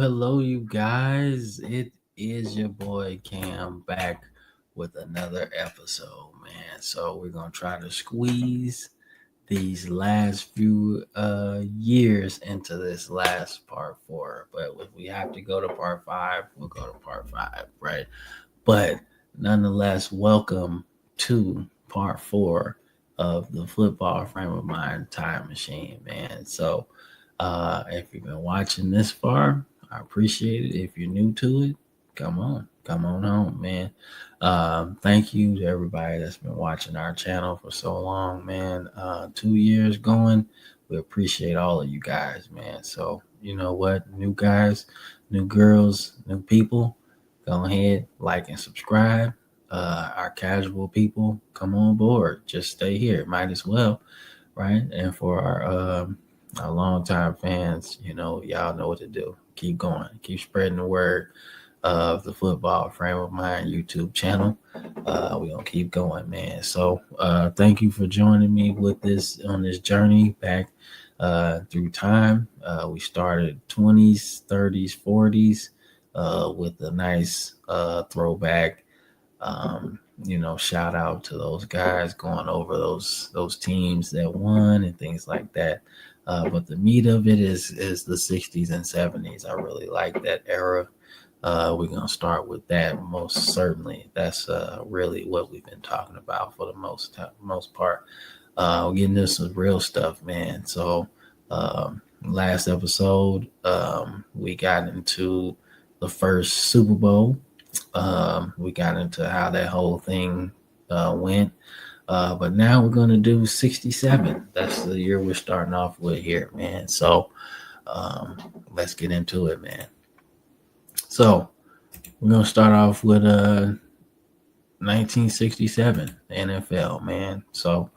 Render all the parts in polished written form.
Hello, you guys. It is your boy Cam back with another episode, man. So we're gonna try to squeeze these last few years into this last part four. But if we have to go to part five, we'll go to part five, right? But nonetheless, welcome to part four of the football frame of mind time machine, man. So if you've been watching this far, I appreciate it. If you're new to it, come on home, man. Thank you to everybody that's been watching our channel for so long, man. 2 years going. We appreciate all of you guys, man. So you know what, new guys, new girls, new people, go ahead, like and subscribe. Our casual people, come on board. Just stay here. Might as well, right? And for our longtime fans, y'all know what to do. Keep going. Keep spreading the word of the Football Frame of Mind YouTube channel. We're going to keep going, man. So thank you for joining me with this on this journey back through time. We started 20s, 30s, 40s with a nice throwback. Shout out to those guys going over those teams that won and things like that. But the meat of it is the 60s and 70s. I really like that era. We're gonna start with that most certainly. That's really what we've been talking about for the most part. We're getting into some real stuff, man. So last episode, we got into the first Super Bowl. We got into how that whole thing went. But now we're going to do 67. That's the year we're starting off with here, man. So um, let's get into it, man. So we're going to start off with 1967 NFL, man. So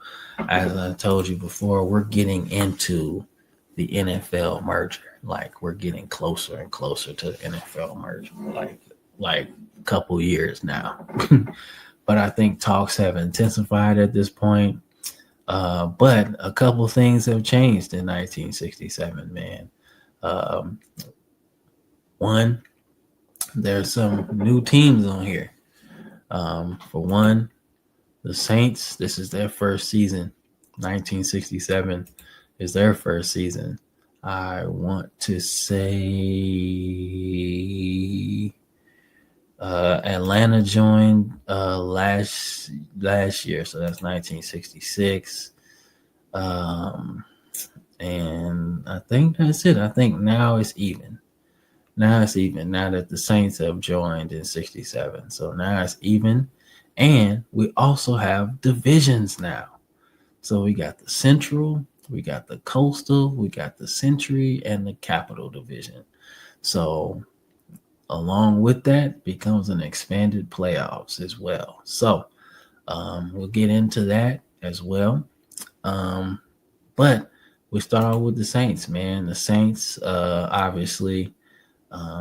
as I told you before, we're getting into the NFL merger. Like we're getting closer and closer to the NFL merger. Like a couple years now. But I think talks have intensified at this point. But a couple things have changed in 1967, man. Um, One, there's some new teams on here. For one, the Saints, this is their first season. 1967 is their first season. I want to say Atlanta joined last year, so that's 1966. Um, and I think that's it. I think now it's even. Now it's even. Now that the Saints have joined in '67, so now it's even. And we also have divisions now. So we got the Central, we got the Coastal, we got the Century, and the Capital Division. So along with that becomes an expanded playoffs as well. So we'll get into that as well. Um, but we start off with the Saints, man. The Saints, obviously,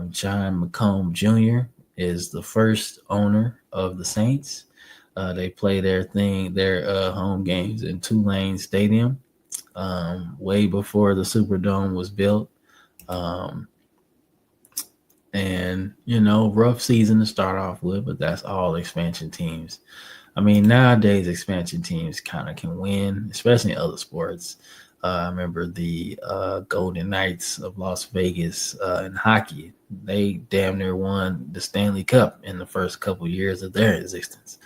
John McComb Jr. is the first owner of the Saints. They play their home games in Tulane Stadium, way before the Superdome was built. Um, and rough season to start off with, but that's all expansion teams. I mean, nowadays expansion teams kind of can win, especially in other sports. I remember the Golden Knights of Las Vegas in hockey. They damn near won the Stanley Cup in the first couple years of their existence.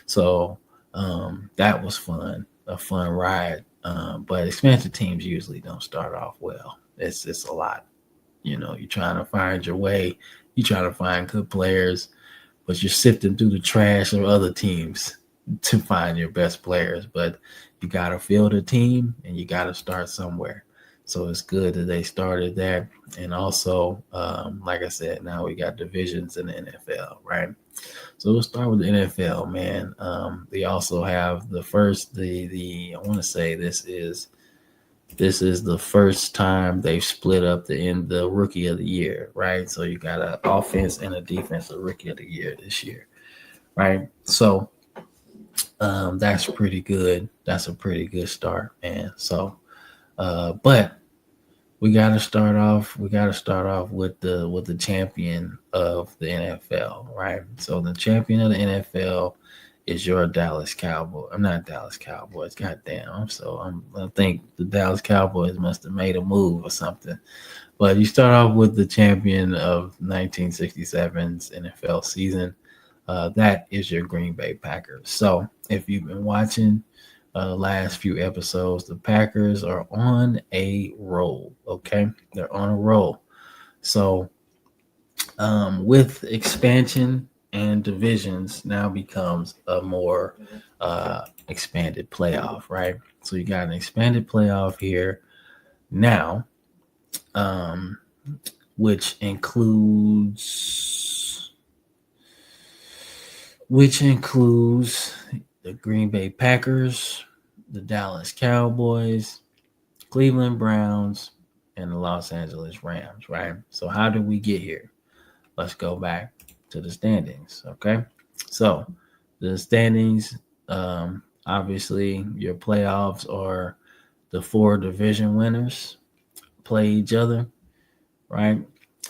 So that was fun, a fun ride. But expansion teams usually don't start off well. It's a lot. You're trying to find your way. You're trying to find good players, but you're sifting through the trash of other teams to find your best players. But you got to field a team and you got to start somewhere. So it's good that they started there. And also, like I said, now we got divisions in the NFL, right? So we'll start with the NFL, man. They also have I want to say this is the first time they've split up the rookie of the year, right? So you got an offense and a defensive rookie of the year this year, right? So that's pretty good. That's a pretty good start, man. So, but we got to start off. We got to start off with the champion of the NFL, right? So the champion of the NFL is your Dallas Cowboy. I'm not Dallas Cowboys. Goddamn. I think the Dallas Cowboys must have made a move or something. But you start off with the champion of 1967's NFL season. That is your Green Bay Packers. So if you've been watching the last few episodes, the Packers are on a roll. Okay, they're on a roll. So with expansion and divisions, now becomes a more expanded playoff, right? So you got an expanded playoff here now, um, which includes the Green Bay Packers, the Dallas Cowboys, Cleveland Browns, and the Los Angeles Rams, right? So how did we get here? Let's go back to the standings, okay? So the standings, obviously, your playoffs are the 4 division winners play each other, right?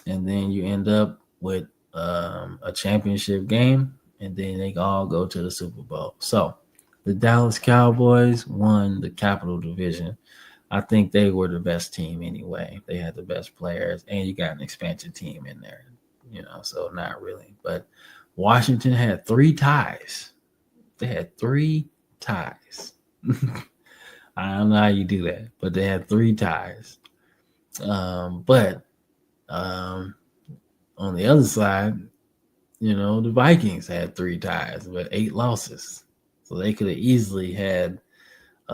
And then you end up with a championship game, and then they all go to the Super Bowl. So the Dallas Cowboys won the Capital Division. I think they were the best team anyway. They had the best players, and you got an expansion team in there, so not really. But Washington had 3 ties. They had 3 ties. I don't know how you do that, but they had 3 ties. But on the other side, the Vikings had 3 ties, but 8 losses. So they could have easily had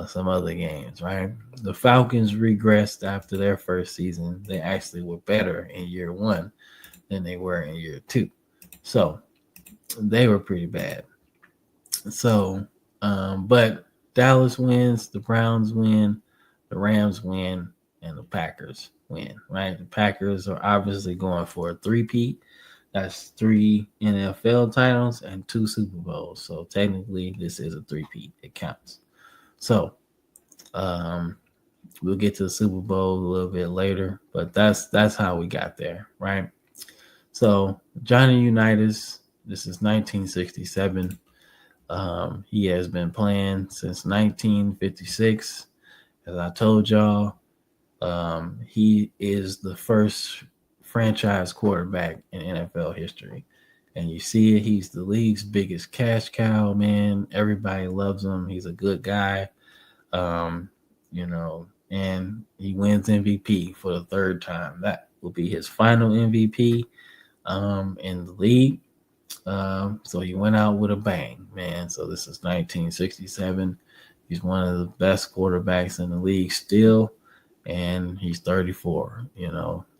some other games, right? The Falcons regressed after their first season. They actually were better in year 1 than they were in year 2. So they were pretty bad. So, but Dallas wins, the Browns win, the Rams win, and the Packers win, right? The Packers are obviously going for a 3-peat. That's 3 NFL titles and 2 Super Bowls. So technically, this is a 3-peat. It counts. So we'll get to the Super Bowl a little bit later, but that's how we got there, right? So Johnny Unitas, this is 1967. He has been playing since 1956. As I told y'all, he is the first franchise quarterback in NFL history. And you see it, he's the league's biggest cash cow, man. Everybody loves him. He's a good guy. And he wins MVP for the 3rd time. That will be his final MVP in the league. So he went out with a bang, man. So this is 1967. He's one of the best quarterbacks in the league still, and he's 34.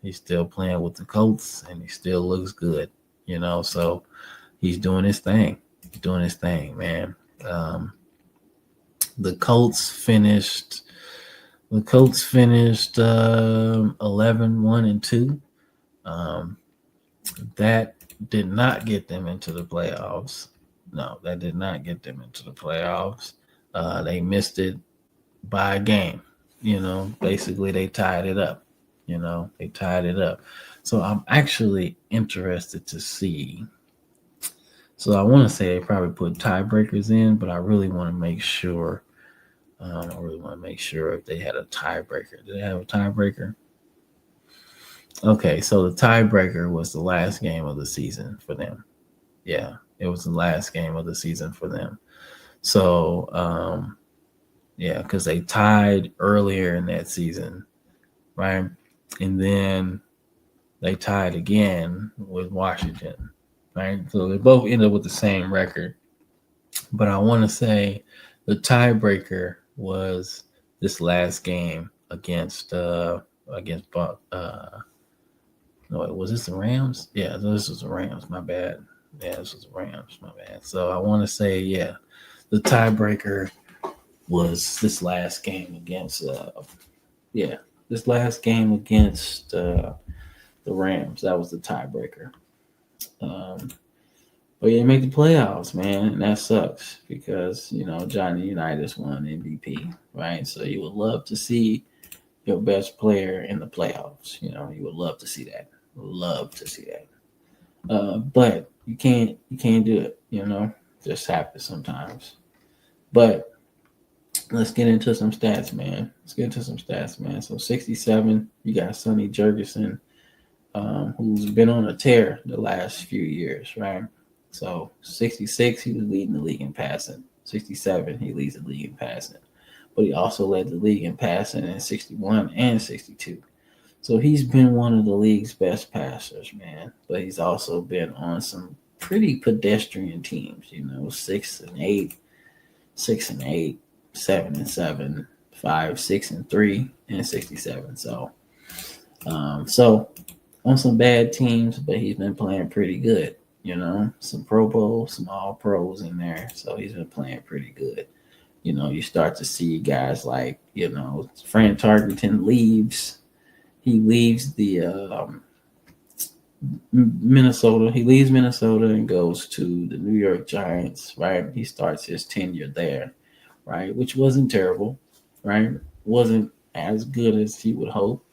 He's still playing with the Colts, and he still looks good. So he's doing his thing. He's doing his thing, man. The Colts finished 11-1-2. That did not get them into the playoffs. No, that did not get them into the playoffs. They missed it by a game. Basically they tied it up. They tied it up. So I'm actually interested to see. So I want to say they probably put tiebreakers in, but I really want to make sure. If they had a tiebreaker. Did they have a tiebreaker? Okay, so the tiebreaker was the last game of the season for them. Yeah, it was the last game of the season for them. So, because they tied earlier in that season, right? And then they tied again with Washington, right? So they both ended up with the same record. But I want to say the tiebreaker was this last game against no, was this the Rams? Yeah, this was the Rams. My bad. Yeah, this was the Rams. My bad. So I want to say, yeah, the tiebreaker was this last game against the Rams. That was the tiebreaker. But yeah, make the playoffs, man, and that sucks because Johnny Unitas won MVP, right? So you would love to see your best player in the playoffs. You know, you would love to see that. Love to see that. But you can't do it. You know, just happens sometimes. But let's get into some stats, man. So 67, you got Sonny Jurgensen, who's been on a tear the last few years, right? So 66, he was leading the league in passing. 67, he leads the league in passing. But he also led the league in passing in 61 and 62. So he's been one of the league's best passers, man. But he's also been on some pretty pedestrian teams, 6-8, 6-8, 7-7, 5-6-3, and 67. So on some bad teams, but he's been playing pretty good. Some Pro Bowls, some All Pros in there, so he's been playing pretty good. You start to see guys like Fran Tarkenton leaves. He leaves the Minnesota. He leaves Minnesota and goes to the New York Giants. Right, he starts his tenure there. Right, which wasn't terrible. Right, wasn't as good as he would hope,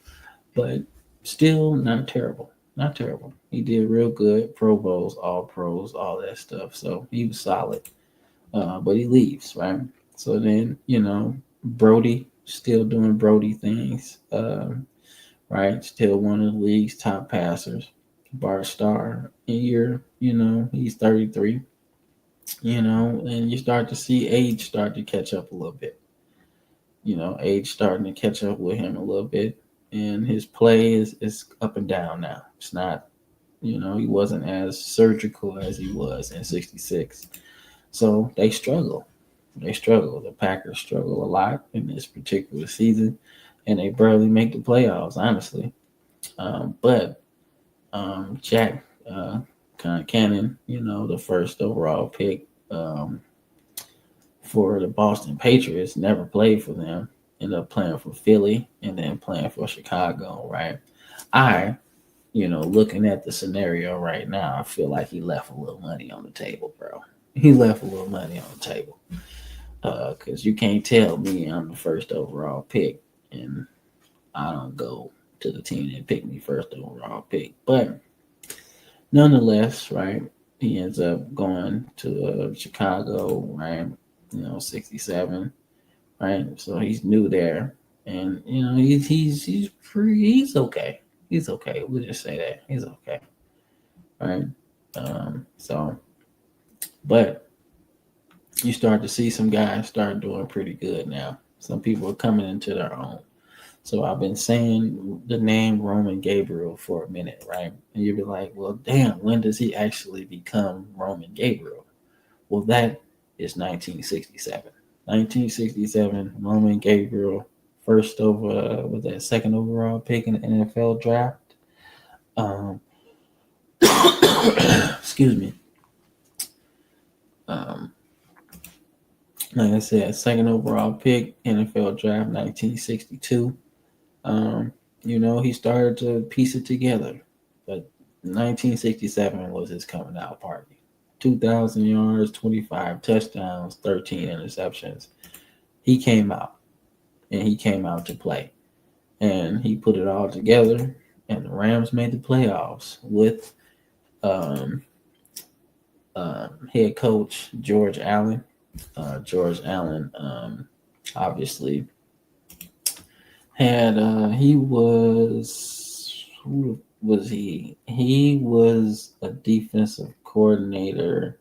but still not terrible. Not terrible. He did real good. Pro Bowls, All Pros, all that stuff. So he was solid. But he leaves, right? So then, Brody still doing Brody things, right? Still one of the league's top passers. Bart Starr, he's 33, and you start to see age start to catch up a little bit. Age starting to catch up with him a little bit, and his play is up and down now. It's not, he wasn't as surgical as he was in 66. So they struggle. The Packers struggle a lot in this particular season, and they barely make the playoffs, honestly. But Jack Cannon, the first overall pick for the Boston Patriots, never played for them. Ended up playing for Philly and then playing for Chicago, right? Looking at the scenario right now, I feel like he left a little money on the table, bro. He left a little money on the table. Because you can't tell me I'm the first overall pick and I don't go to the team that picked me first overall pick. But nonetheless, right, he ends up going to Chicago, right? 67, right? So he's new there, and he's okay. He's okay. We'll just say that he's okay, right? But you start to see some guys start doing pretty good now. Some people are coming into their own. So I've been saying the name Roman Gabriel for a minute, right? And you'll be like, well, damn, when does he actually become Roman Gabriel? Well, that is 1967. 1967, Roman Gabriel, was that second overall pick in the NFL draft. Excuse me. Like I said, second overall pick, NFL draft, 1962. He started to piece it together, but 1967 was his coming out party. 2,000 yards, 25 touchdowns, 13 interceptions. He came out, and he came out to play, and he put it all together. And the Rams made the playoffs with head coach George Allen. George Allen, obviously had he was who was he? He was a defensive coordinator.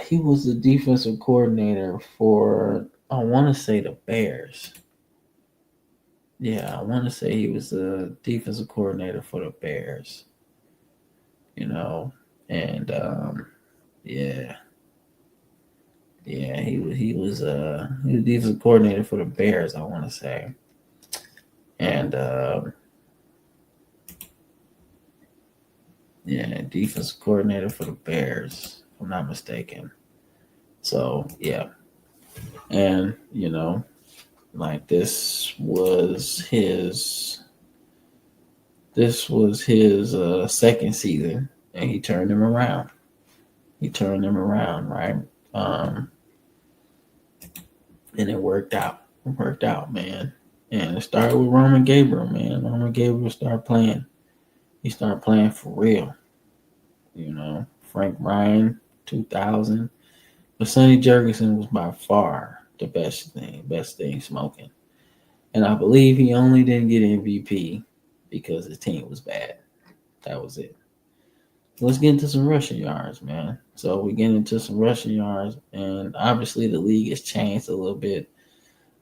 He was the defensive coordinator for, I want to say, the Bears. Yeah, I want to say he was the defensive coordinator for the Bears. And yeah. Yeah, he was defensive coordinator for the Bears, I want to say, and defensive coordinator for the Bears, if I'm not mistaken. So yeah, and like this was his second season, and he turned them around. Right? And it worked out. worked out, man. And it started with Roman Gabriel, man. Roman Gabriel started playing. He started playing for real. You know, Frank Ryan, 2000. But Sonny Jurgensen was by far the best thing smoking. And I believe he only didn't get MVP because his team was bad. That was it. Let's get into some rushing yards, man. So we get into some rushing yards, and obviously the league has changed a little bit.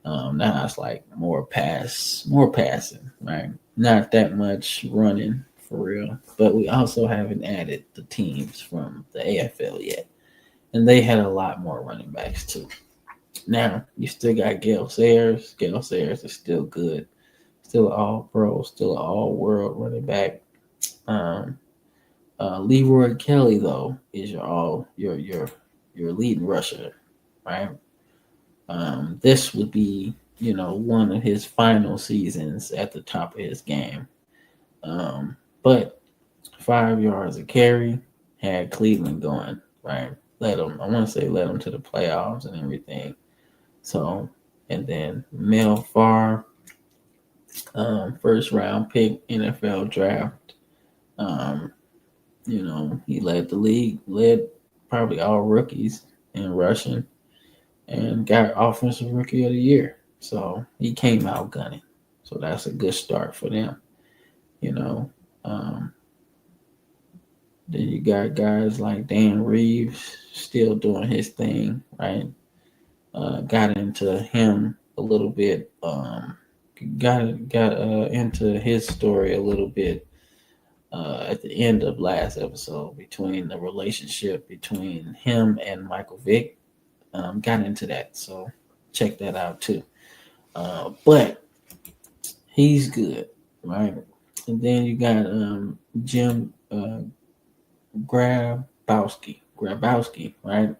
Now it's like more passing, right? Not that much running for real. But we also haven't added the teams from the AFL yet, and they had a lot more running backs too. Now you still got Gale Sayers. Gale Sayers is still good, still all pro, still all world running back. Um, Leroy Kelly though is your leading rusher, right? This would be one of his final seasons at the top of his game. But 5 yards a carry had Cleveland going, right? I want to say led them to the playoffs and everything. So, and then Mel Farr, first round pick NFL draft. Um, he led the league, led probably all rookies in rushing, and got offensive rookie of the year. So he came out gunning. So that's a good start for them. You know, um, then you got guys like Dan Reeves still doing his thing, right? Got into him a little bit. Got into his story a little bit at the end of last episode between the relationship between him and Michael Vick. Got into that, so check that out too. But he's good, right? And then you got Jim Grabowski, right?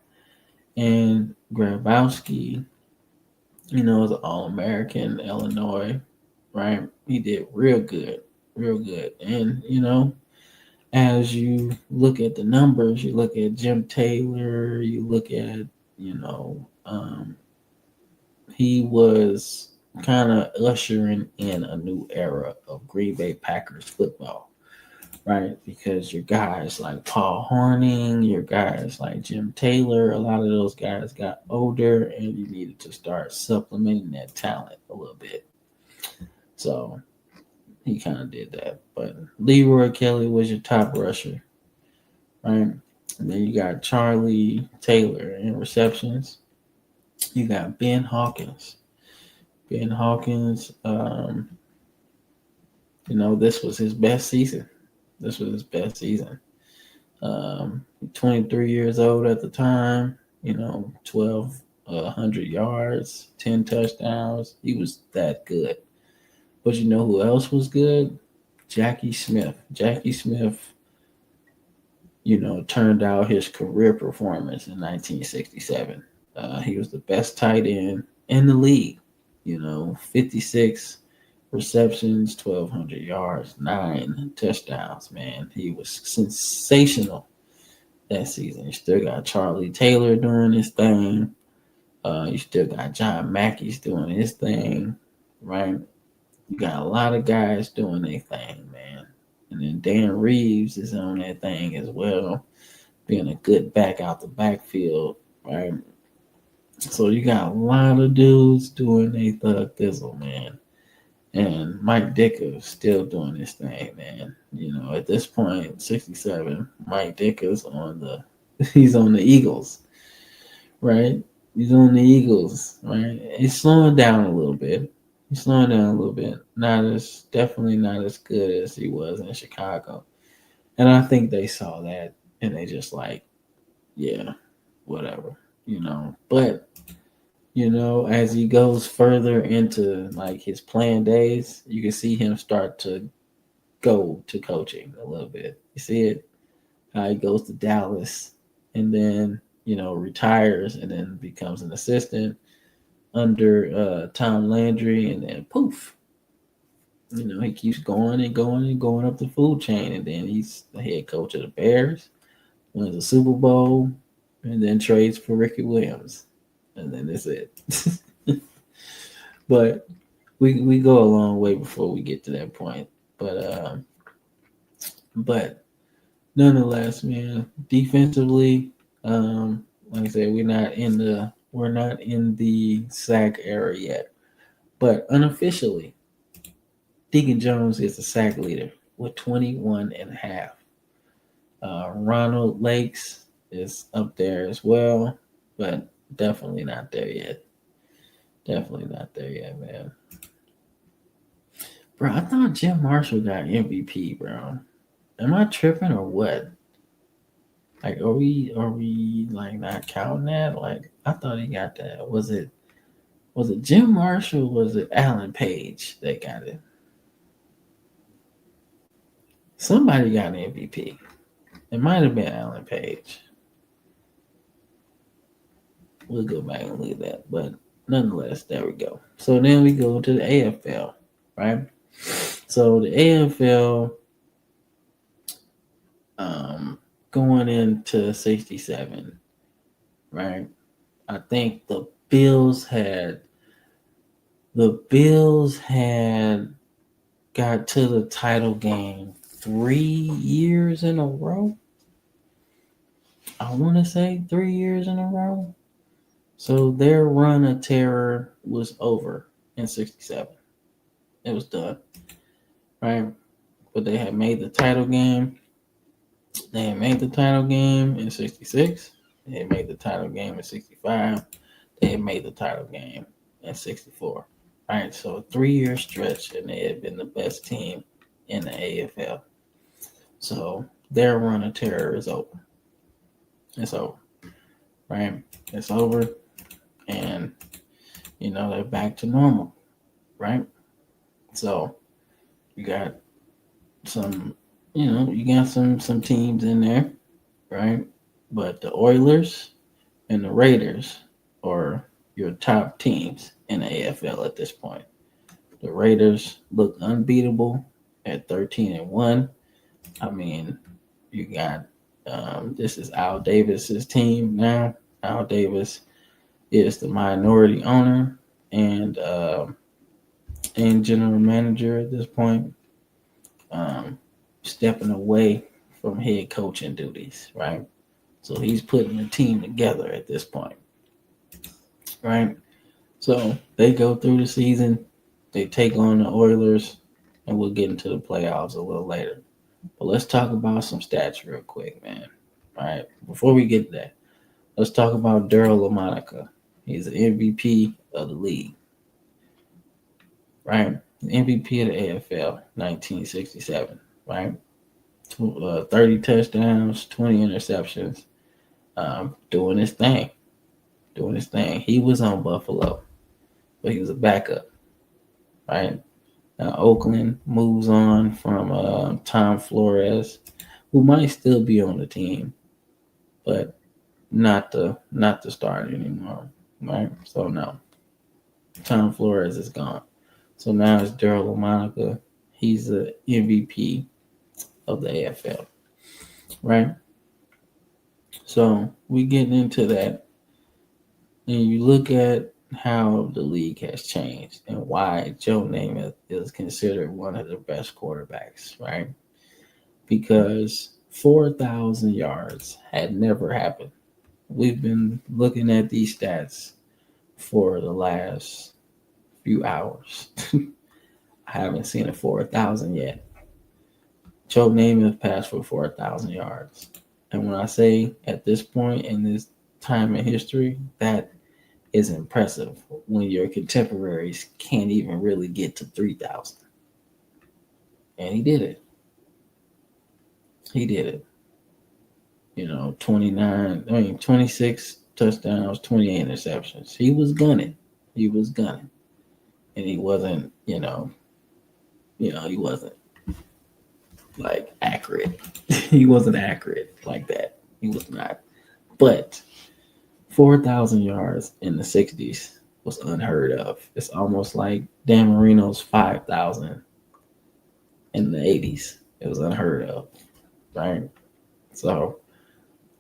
And Grabowski, is an All American Illinois, right? He did real good, real good. And as you look at the numbers, you look at Jim Taylor, you look at you know, he was kind of ushering in a new era of Green Bay Packers football, right? Because your guys like Paul Horning, your guys like Jim Taylor, a lot of those guys got older, and you needed to start supplementing that talent a little bit. So he kind of did that. But Leroy Kelly was your top rusher, right? And then you got Charlie Taylor in receptions. You got Ben Hawkins. Ben Hawkins, this was his best season. This was his best season. 23 years old at the time, 1,200 yards, 10 touchdowns. He was that good. But you know who else was good? Jackie Smith. Jackie Smith, turned out his career performance in 1967. He was the best tight end in the league. 56 receptions, 1,200 yards, 9 touchdowns. Man, he was sensational that season. You still got Charlie Taylor doing his thing. You still got John Mackey's doing his thing, right? You got a lot of guys doing their thing, man. And then Dan Reeves is on that thing as well, being a good back out the backfield, right? So you got a lot of dudes doing their thug thizzle, man. And Mike Dicker still doing his thing, man. At this point, 67, Mike Dicker's he's on the Eagles, right? He's on the Eagles, right? He's slowing down a little bit. Definitely not as good as he was in Chicago. And I think they saw that and they just like, yeah, whatever, But as he goes further into like his playing days, you can see him start to go to coaching a little bit. You see it? How he goes to Dallas and then, retires and then becomes an assistant under Tom Landry, and then poof, he keeps going and going and going up the food chain, and then he's the head coach of the Bears, wins a Super Bowl, and then trades for Ricky Williams, and then that's it. But we go a long way before we get to that point. But nonetheless, man, defensively, like I said, we're not in the sack era yet. But unofficially, Deacon Jones is the sack leader with 21 and a half. Ronald Lakes is up there as well, but definitely not there yet. Definitely not there yet, man. Bro, I thought Jim Marshall got MVP, bro. Am I tripping or what? Like, are we like not counting that? Like, I thought he got that. Was it Jim Marshall? Was it Alan Page that got it? Somebody got an MVP. It might have been Alan Page. We'll go back and look at that. But nonetheless, there we go. So then we go to the AFL, right? So the AFL going into 67, right? I think the Bills had got to the title game 3 years in a row. I want to say 3 years in a row. So their run of terror was over in 67. It was done, right? But they had made the title game. They had made the title game in 66. They had made the title game in 65. They had made the title game in 64. Right, so a 3 year stretch, and they had been the best team in the AFL. So their run of terror is over. It's over, right? It's over, and they're back to normal, right? So you got some, some teams in there, right? But the Oilers and the Raiders are your top teams in the AFL at this point. The Raiders look unbeatable at 13-1. I mean, you got this is Al Davis's team now. Al Davis is the minority owner and general manager at this point, stepping away from head coaching duties, right? So he's putting the team together at this point, right? So they go through the season, they take on the Oilers, and we'll get into the playoffs a little later. But let's talk about some stats real quick, man. All right, before we get to that, let's talk about Daryl LaMonica. He's the MVP of the league, right? The MVP of the AFL, 1967, right? 30 touchdowns, 20 interceptions, doing his thing. He was on Buffalo, but he was a backup, right? Now Oakland moves on from Tom Flores, who might still be on the team, but not the starter anymore, right? So no, Tom Flores is gone. So now it's Daryl LaMonica. He's the MVP of the AFL, right? So we get into that, and you look at how the league has changed and why Joe Namath is considered one of the best quarterbacks, right? Because 4,000 yards had never happened. We've been looking at these stats for the last few hours. I haven't seen a 4,000 yet. Joe Namath passed for 4,000 yards. And when I say at this point in this time in history, that is impressive when your contemporaries can't even really get to 3,000. And he did it. 26 touchdowns, 28 interceptions. He was gunning. And he wasn't, he wasn't like accurate. He wasn't accurate like that. He was not. But 4,000 yards in the 60s was unheard of. It's almost like Dan Marino's 5,000 in the 80s. It was unheard of, right? So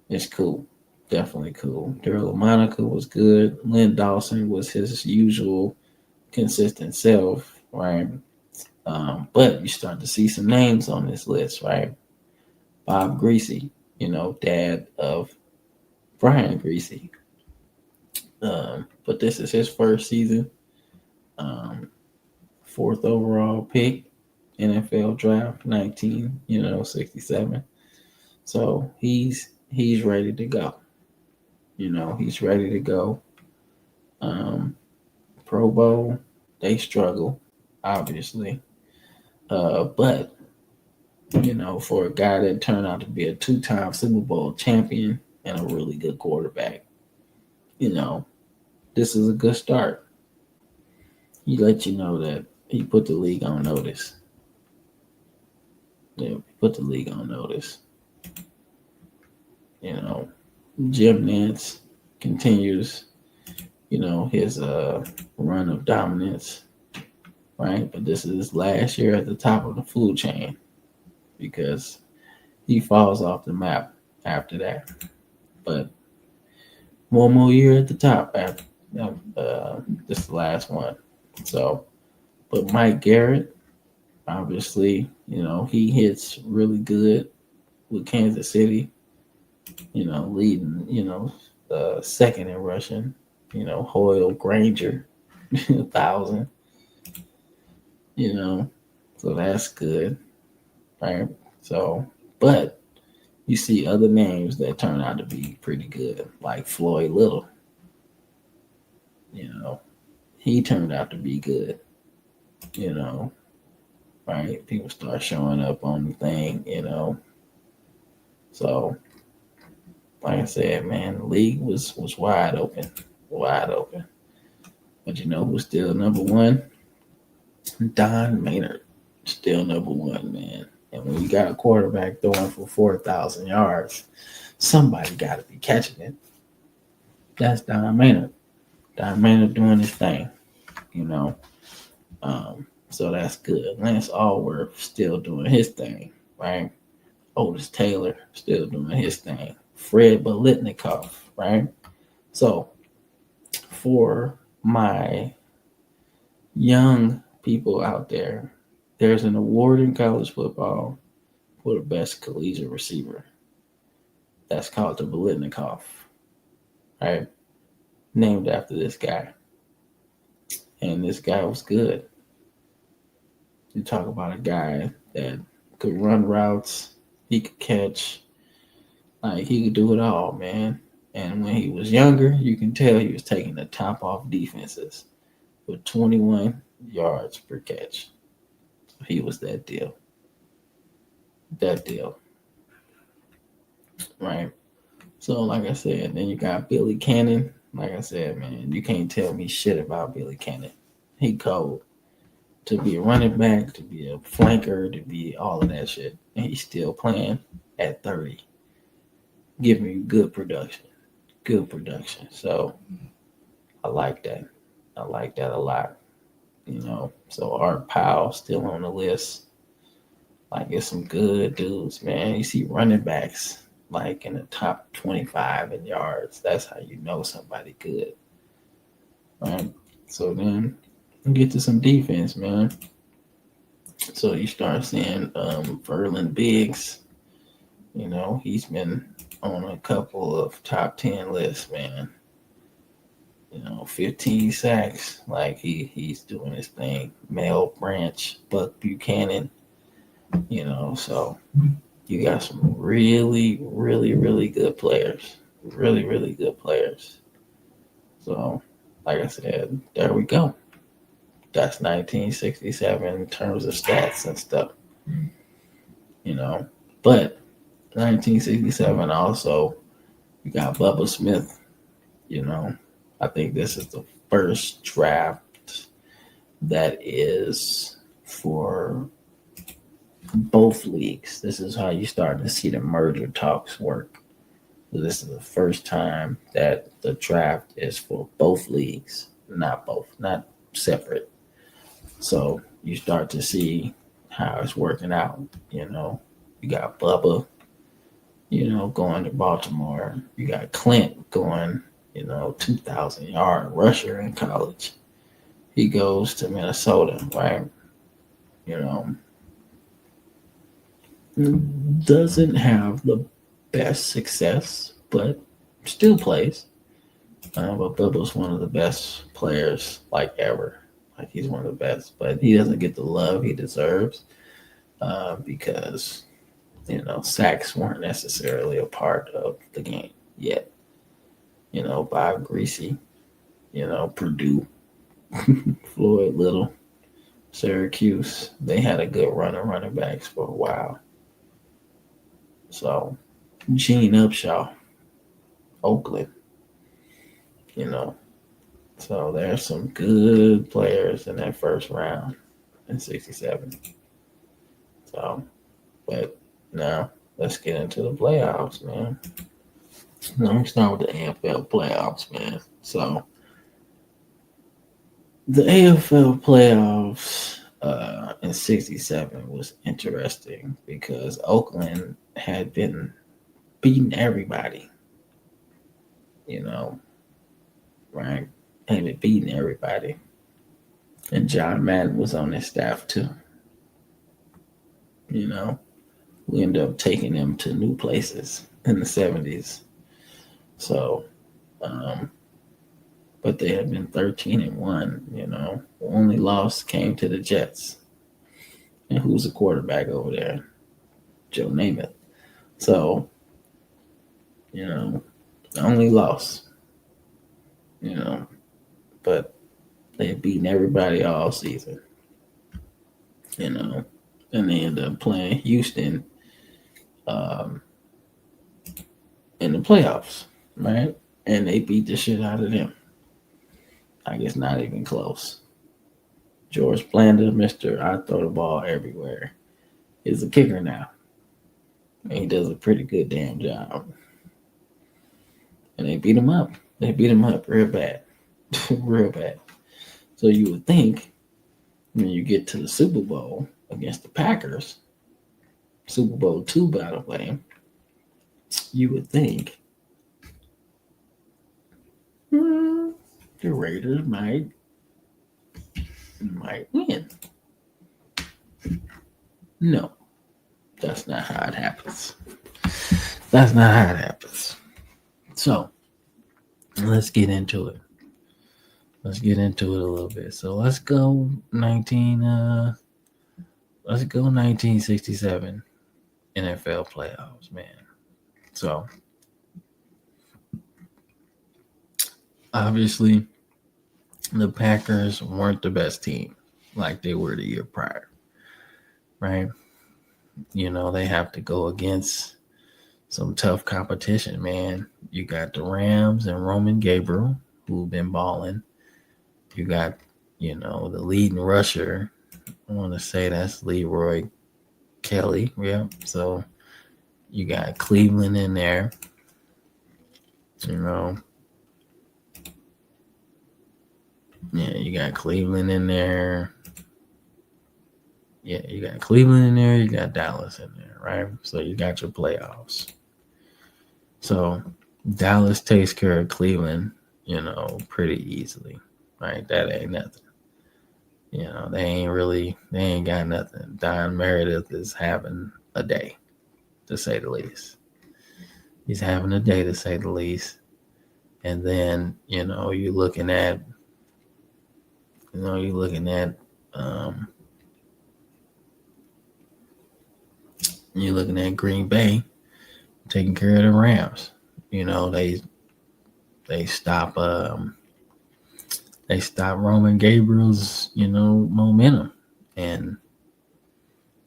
it's cool. Definitely cool. Daryl LaMonica was good. Lynn Dawson was his usual consistent self, right? But you start to see some names on this list, right? Bob Greasy, dad of Brian Greasy. But this is his first season. Um, Fourth overall pick, NFL draft, 1967. So he's ready to go. He's ready to go. Um, Pro Bowl, they struggle, obviously. But for a guy that turned out to be a two-time Super Bowl champion and a really good quarterback, this is a good start. He let you know that he put the league on notice. Yeah, put the league on notice. Jim Nantz continues, his run of dominance, right? But this is his last year at the top of the food chain because he falls off the map after that. But one more year at the top after this is the last one. So, but Mike Garrett, obviously, he hits really good with Kansas City, leading, second in rushing, Hoyle Granger, 1,000, so that's good, right? So, but you see other names that turn out to be pretty good, like Floyd Little, he turned out to be good, right? People start showing up on the thing, So, like I said, man, the league was wide open. But who's still number one? Don Maynard, still number one, man. And when you got a quarterback throwing for 4,000 yards, somebody got to be catching it. That's Don Maynard. Don Maynard doing his thing, So that's good. Lance Allworth still doing his thing, right? Otis Taylor still doing his thing. Fred Biletnikoff, right? So for my young people out there, there's an award in college football for the best collegiate receiver. That's called the Biletnikoff, right? Named after this guy. And this guy was good. You talk about a guy that could run routes, he could catch, like he could do it all, man. And when he was younger, you can tell he was taking the top off defenses with 21 yards per catch. So he was that deal. Right? So, like I said, then you got Billy Cannon. Like I said, man, you can't tell me shit about Billy Cannon. He cold. To be a running back, to be a flanker, to be all of that shit. And he's still playing at 30. Giving me good production. So I like that. I like that a lot. So Art Powell still on the list. Like, it's some good dudes, man. You see running backs like in the top 25 in yards. That's how you know somebody good. Right? So then you get to some defense, man. So you start seeing Verlin Biggs. He's been on a couple of top 10 lists, man. 15 sacks. Like he's doing his thing. Mel Branch, Buck Buchanan. So you got some really, really, really good players. Really, really good players. So, like I said, there we go. That's 1967 in terms of stats and stuff. But 1967 also, you got Bubba Smith. I think this is the first draft that is for both leagues. This is how you start to see the merger talks work. So this is the first time that the draft is for both leagues, not separate. So you start to see how it's working out. You got Bubba, going to Baltimore. You got Clint going, 2,000 yard rusher in college. he goes to Minnesota, right? You know, doesn't have the best success, but still plays. But Bibba's one of the best players like ever. Like he's one of the best, but he doesn't get the love he deserves because sacks weren't necessarily a part of the game yet. Bob Greasy, Purdue, Floyd Little, Syracuse. They had a good run of running backs for a while. So Gene Upshaw, Oakland, you know. So there's some good players in that first round in 67. So, but now let's get into the playoffs, man. Let me start with the AFL playoffs, man. So the AFL playoffs in 67 was interesting because Oakland had been beating everybody, right? Had been beating everybody. And John Madden was on his staff too. We ended up taking them to new places in the 70s. So, but they had been 13-1, Only loss came to the Jets. And who's the quarterback over there? Joe Namath. So, only loss, but they had beaten everybody all season, and they ended up playing Houston in the playoffs, right? And they beat the shit out of them. I guess not even close. George Blanda, Mr. I throw the ball everywhere, is a kicker now. And he does a pretty good damn job. And they beat him up. They beat him up real bad. Real bad. So you would think when you get to the Super Bowl against the Packers, Super Bowl II, by the way, you would think the Raiders might win. No, that's not how it happens. That's not how it happens. So let's get into it. Let's get into it a little bit. So let's go 1967 NFL playoffs, man. So obviously the Packers weren't the best team like they were the year prior, right? They have to go against some tough competition, man. You got the Rams and Roman Gabriel, who've been balling. You got, the leading rusher. I want to say that's Leroy Kelly. Yeah. So you got Cleveland in there. Yeah, you got Cleveland in there. Yeah, you got Cleveland in there. You got Dallas in there, right? So you got your playoffs. So Dallas takes care of Cleveland, pretty easily, right? That ain't nothing. They ain't got nothing. Don Meredith is having a day, to say the least. He's having a day, to say the least. And then, you're looking at Green Bay taking care of the Rams. They stop Roman Gabriel's, momentum. And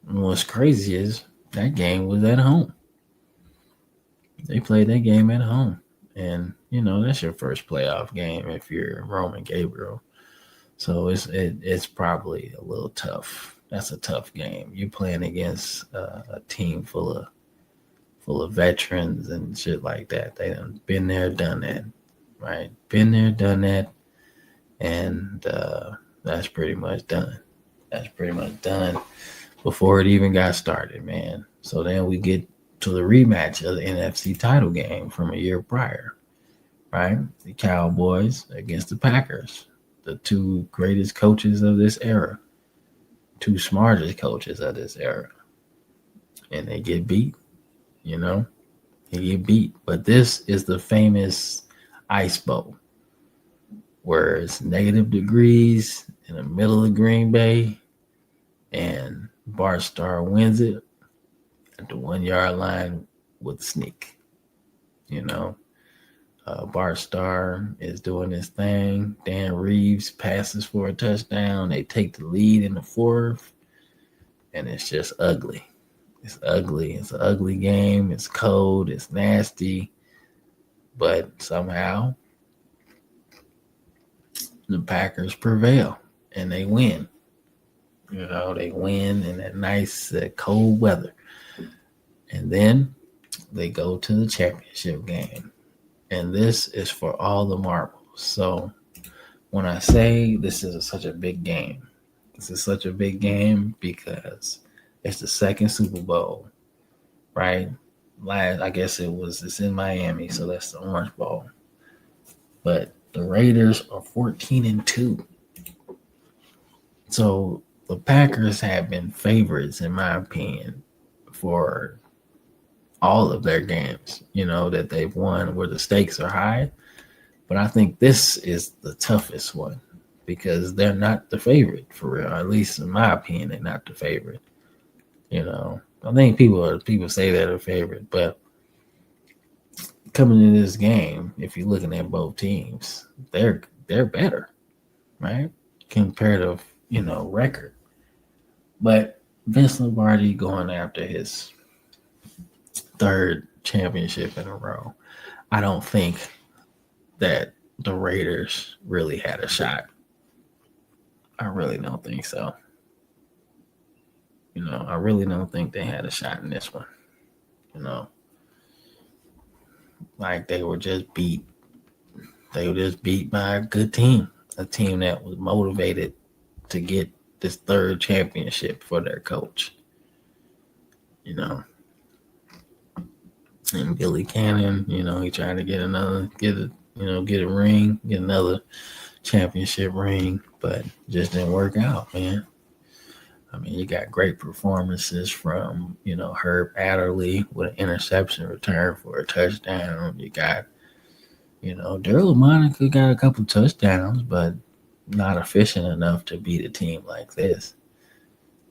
what's crazy is that game was at home. They played that game at home. And, that's your first playoff game if you're Roman Gabriel. So it's probably a little tough. That's a tough game. You're playing against a team full of veterans and shit like that. They done been there, done that, right? Been there, done that, and that's pretty much done. That's pretty much done before it even got started, man. So then we get to the rematch of the NFC title game from a year prior, right? The Cowboys against the Packers. the two greatest coaches of this era, two smartest coaches of this era, and they get beat. You know, they get beat. But this is the famous Ice Bowl, where it's negative degrees in the middle of Green Bay, and Bart Starr wins it at the 1 yard line with a sneak. You know, Bart Starr is doing his thing. Dan Reeves passes for a touchdown. They take the lead in the fourth, and it's just ugly. It's ugly. It's an ugly game. It's cold. It's nasty. But somehow the Packers prevail and they win. You know, they win in that nice cold weather. And then they go to the championship game. And this is for all the marbles. So when I say this is such a big game, this is such a big game because it's the second Super Bowl, right? I guess it's in Miami, so that's the Orange Bowl. But the Raiders are 14-2. So the Packers have been favorites, in my opinion, for all of their games, you know, that they've won where the stakes are high. But I think this is the toughest one because they're not the favorite for real. At least in my opinion, they're not the favorite. You know, I think people say they're the favorite, but coming into this game, if you're looking at both teams, they're better, right? Comparative, you know, record. But Vince Lombardi going after his third championship in a row, I don't think that the Raiders really had a shot. I really don't think so. You know, I really don't think they had a shot in this one. You know, like they were just beat. They were just beat by a good team, a team that was motivated to get this third championship for their coach. You know, and Billy Cannon, you know, he tried to get a ring, get another championship ring, but just didn't work out, man. I mean, you got great performances from, you know, Herb Adderley with an interception return for a touchdown. You got, you know, Daryl Monica got a couple touchdowns, but not efficient enough to beat a team like this.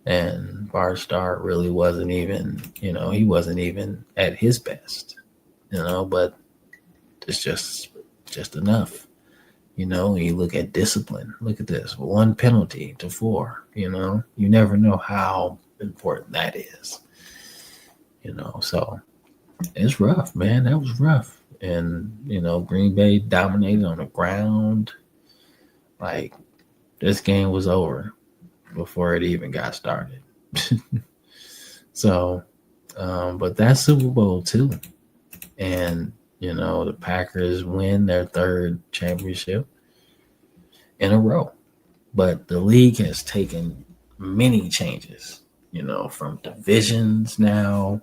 And Bart Starr really wasn't even, you know, he wasn't even at his best, you know, but it's just enough. You know, you look at discipline. Look at this. 1 penalty to 4, you know. You never know how important that is. You know, so it's rough, man. That was rough. And, you know, Green Bay dominated on the ground. Like, this game was over before it even got started. So, but that's Super Bowl 2. And, you know, the Packers win their third championship in a row. But the league has taken many changes, you know, from divisions now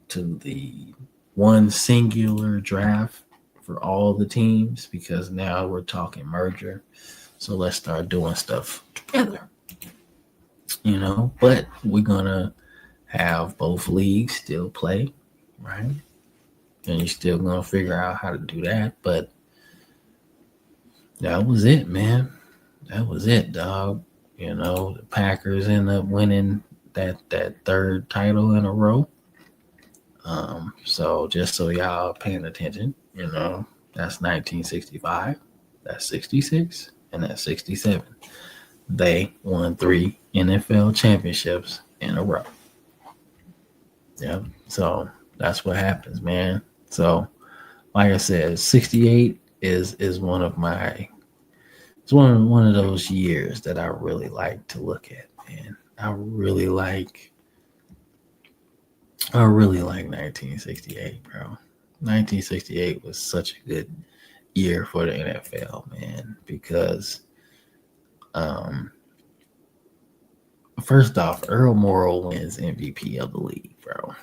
to the one singular draft for all the teams because now we're talking merger. So let's start doing stuff together, you know, but we're going to have both leagues still play, right? And you're still going to figure out how to do that. But that was it, man. That was it, dog. You know, the Packers end up winning that third title in a row. So just so y'all paying attention, you know, that's 1965, that's 66, and that's 67. They won 3 NFL championships in a row. Yeah, so that's what happens, man. So, like I said, 68 is one of my it's one of those years that I really like to look at, man. I really like 1968, bro. 1968 was such a good year for the NFL, man, because first off, Earl Morrall wins MVP of the league, bro.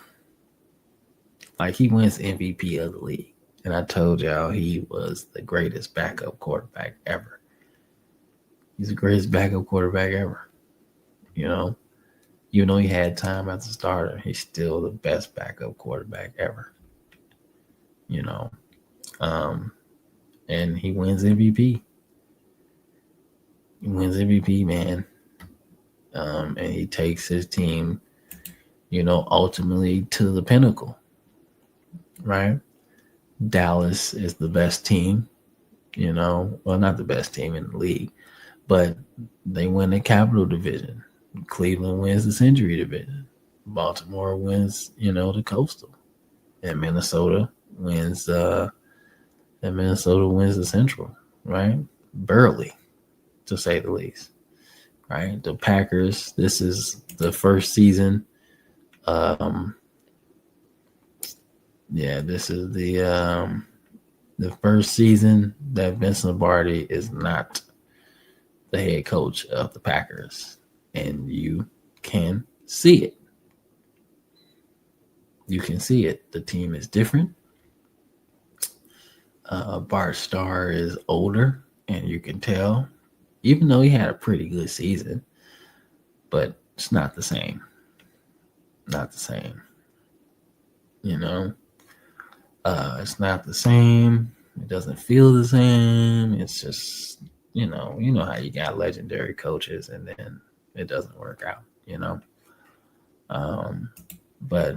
Like, he wins MVP of the league. And I told y'all he was the greatest backup quarterback ever. He's the greatest backup quarterback ever. You know, even though he had time as a starter, he's still the best backup quarterback ever. You know, um, and he wins MVP. He wins MVP, man. And he takes his team, ultimately to the pinnacle, right? Dallas is the best team, well, not the best team in the league, but they win the Capital Division. Cleveland wins the Century Division. Baltimore wins, the Coastal, and Minnesota wins the Central, right? Barely, to say the least, right? The Packers. This is the first season. This is the first season that Vince Lombardi is not the head coach of the Packers, and you can see it. You can see it. The team is different. Bart Starr is older, and you can tell, even though he had a pretty good season, but it's not the same. Not the same. It's not the same. It doesn't feel the same. It's just, how you got legendary coaches and then it doesn't work out, But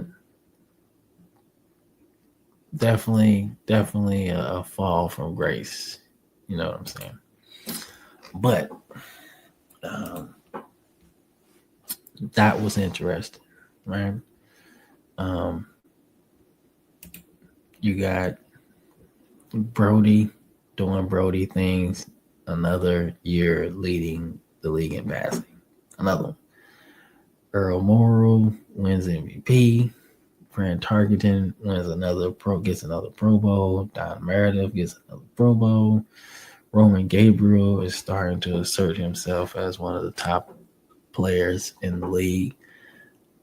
definitely a fall from grace. You know what I'm saying? But that was interesting, right? You got Brody doing Brody things, another year leading the league in passing. Another one. Earl Morrall wins MVP. Fran Tarkenton gets another Pro Bowl. Don Meredith gets another Pro Bowl. Roman Gabriel is starting to assert himself as one of the top players in the league.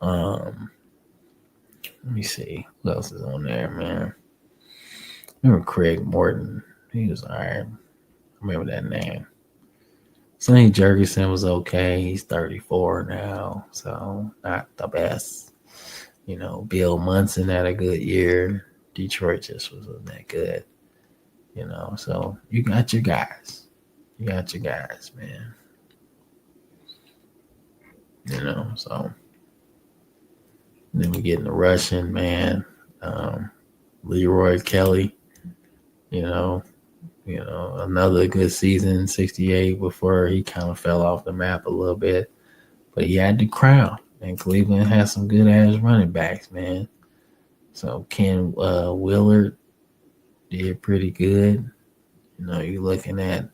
Let me see. Who else is on there, man? Remember Craig Morton? He was all right. Remember that name. Sonny Jurgensen was okay. He's 34 now, so not the best. Bill Munson had a good year. Detroit just wasn't that good. So you got your guys. You got your guys, man. So then we get in the Russian, man. Leroy Kelly, another good season, 68, before he kind of fell off the map a little bit. But he had the crown, and Cleveland has some good ass running backs, man. So Ken Willard did pretty good. You're looking at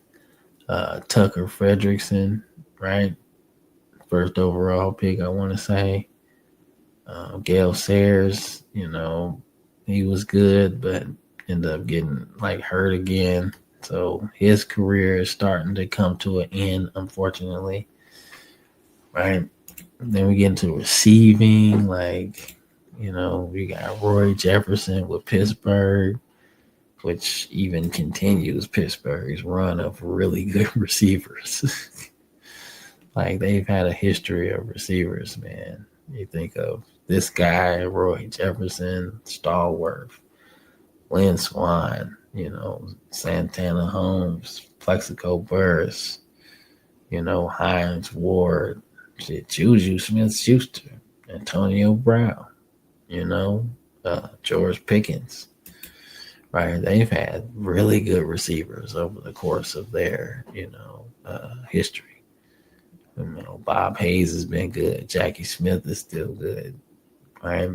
Tucker Frederickson, right? First overall pick, I want to say. Gale Sayers, he was good, but ended up getting hurt again. So his career is starting to come to an end, unfortunately. Right? Then we get into receiving, we got Roy Jefferson with Pittsburgh, which even continues Pittsburgh's run of really good receivers. They've had a history of receivers, man. You think of this guy, Roy Jefferson, Stallworth, Lynn Swan, Santana Holmes, Plexico Burris, Hines Ward, Juju Smith-Schuster, Antonio Brown, George Pickens, right? They've had really good receivers over the course of their, history. Bob Hayes has been good. Jackie Smith is still good, right?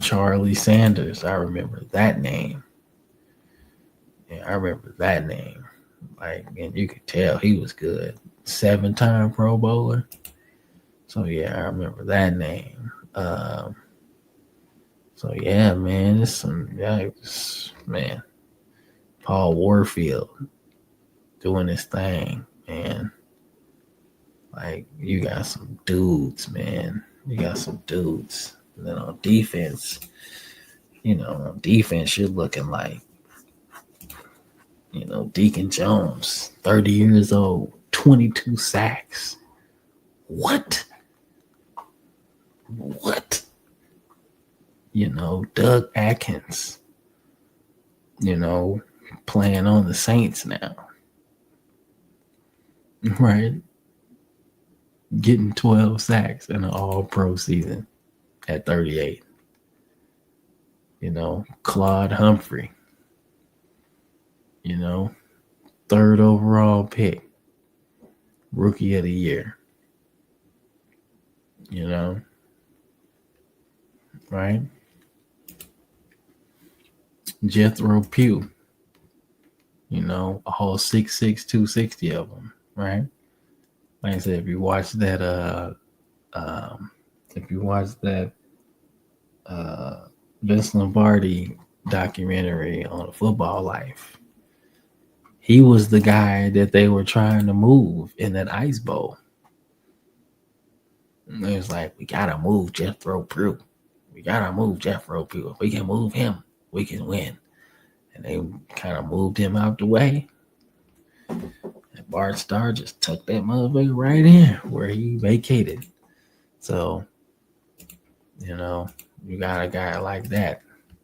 Charlie Sanders, I remember that name. Yeah, I remember that name. And you could tell he was good. 7-time Pro Bowler. So yeah, I remember that name. So yeah, man, it's some man. Paul Warfield doing his thing, man. You got some dudes, man. You got some dudes. And then on defense, you're looking like, Deacon Jones, 30 years old, 22 sacks. What? Doug Atkins, playing on the Saints now. Right? Getting 12 sacks in an all-pro season at 38. Claude Humphrey, third overall pick, rookie of the year, right? Jethro Pugh, a whole 6'6", 260 of them, right? Like I said, if you watch that Vince Lombardi documentary on Football Life, he was the guy that they were trying to move in that Ice Bowl. And it was like, we gotta move Jethro Pugh. If we can move him, we can win. And they kind of moved him out the way. And Bart Starr just tucked that motherfucker right in where he vacated. So, you got a guy like that,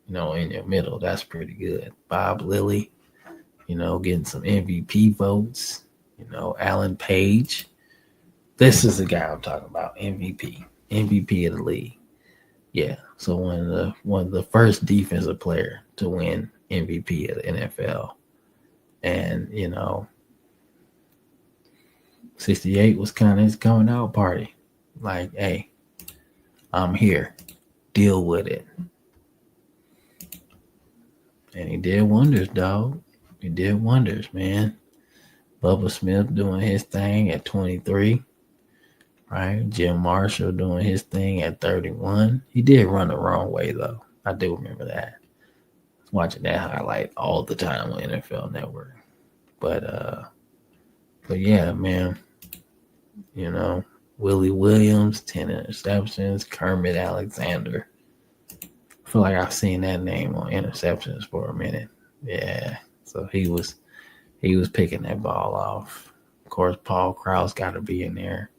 in your middle. That's pretty good. Bob Lilly, getting some MVP votes. Alan Page. This is the guy I'm talking about. MVP of the league. Yeah. So one of the first defensive player to win MVP of the NFL. And, 68 was kind of his coming out party. Like, hey, I'm here. Deal with it. And he did wonders, dog. He did wonders, man. Bubba Smith doing his thing at 23. Right? Jim Marshall doing his thing at 31. He did run the wrong way, though. I do remember that. I was watching that highlight all the time on NFL Network. But yeah, man. Willie Williams, 10 interceptions. Kermit Alexander. I feel like I've seen that name on interceptions for a minute. Yeah. So he was picking that ball off. Of course, Paul Krause got to be in there.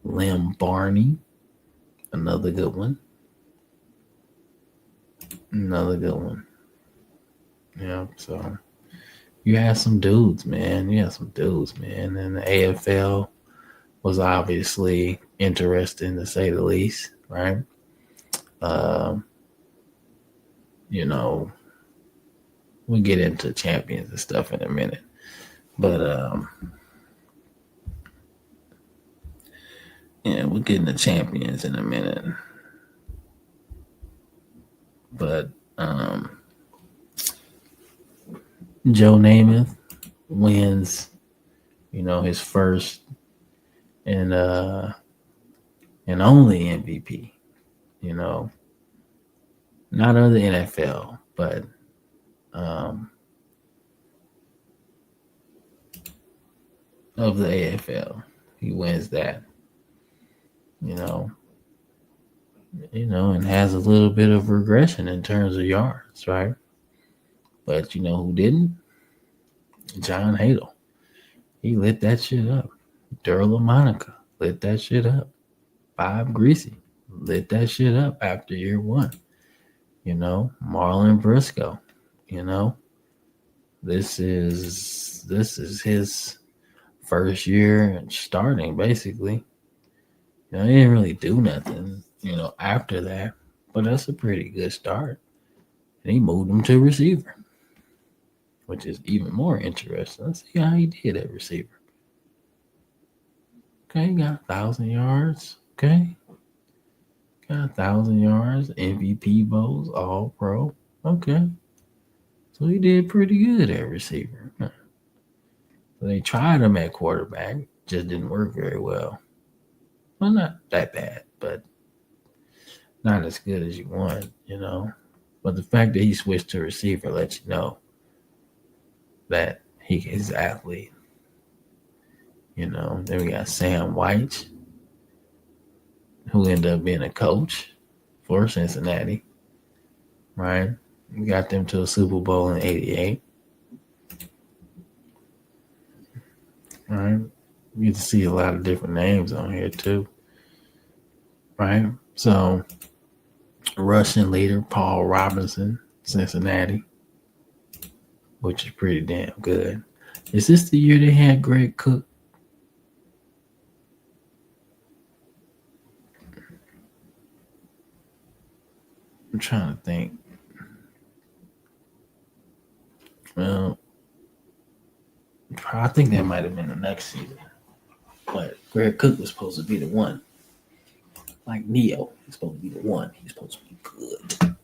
Lem Barney, another good one. Yeah, so you had some dudes, man. And the AFL was obviously interesting, to say the least, right? We'll get into champions and stuff in a minute. But we'll get into champions in a minute. But Joe Namath wins, his first and only MVP, not of the NFL, but of the AFL. He wins that, and has a little bit of regression in terms of yards, right? But who didn't? John Hadle. He lit that shit up. Darla Monica lit that shit up. Bob Greasy lit that shit up after year one. Marlon Briscoe. This is his first year starting, basically. He didn't really do nothing, after that, but that's a pretty good start. And he moved him to receiver, which is even more interesting. Let's see how he did at receiver. Okay, got 1,000 yards. Okay. Got 1,000 yards, MVP votes, all pro. Okay. So he did pretty good at receiver. So they tried him at quarterback, just didn't work very well. Well, not that bad, but not as good as you want, But the fact that he switched to receiver lets you know that he's an athlete. Then we got Sam White, who ended up being a coach for Cincinnati, right? We got them to a Super Bowl in '88. right? You get to see a lot of different names on here too, right? So, Russian leader Paul Robinson, Cincinnati, which is pretty damn good. Is this the year they had Greg Cook? I'm trying to think. Well, I think that might have been the next season. But Greg Cook was supposed to be the one. Like Neo, he's supposed to be the one. He's supposed to be good.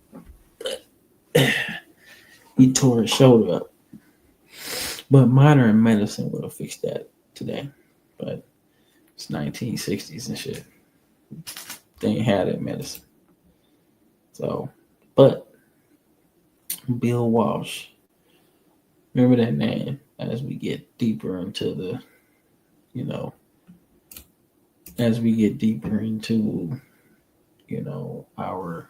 But he tore his shoulder up. But modern medicine would have fixed that today. But it's 1960s and shit. They ain't had that medicine. So, but Bill Walsh, remember that name as we get deeper into the, you know, as we get deeper into, our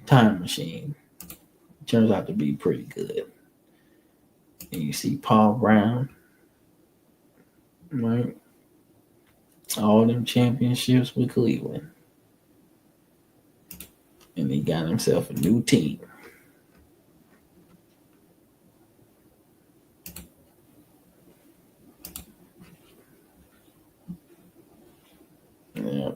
time machine. It turns out to be pretty good. And you see Paul Brown, right? All them championships with Cleveland. And he got himself a new team. Yeah.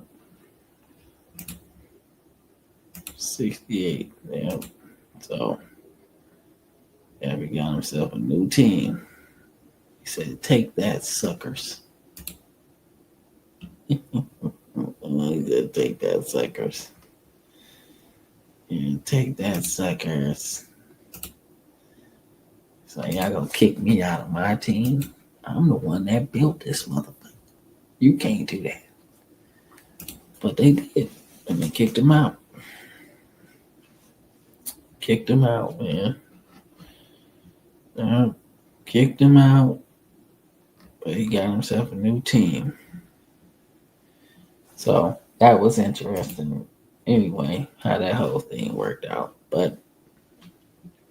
68. Yeah. So, yeah, he got himself a new team. He said, take that, suckers. He said, take that, suckers. And take that, suckers. So y'all gonna kick me out of my team? I'm the one that built this motherfucker. You can't do that. But they did. And they kicked him out. Kicked him out, man. Kicked him out. But he got himself a new team. So that was interesting. Anyway, how that whole thing worked out. But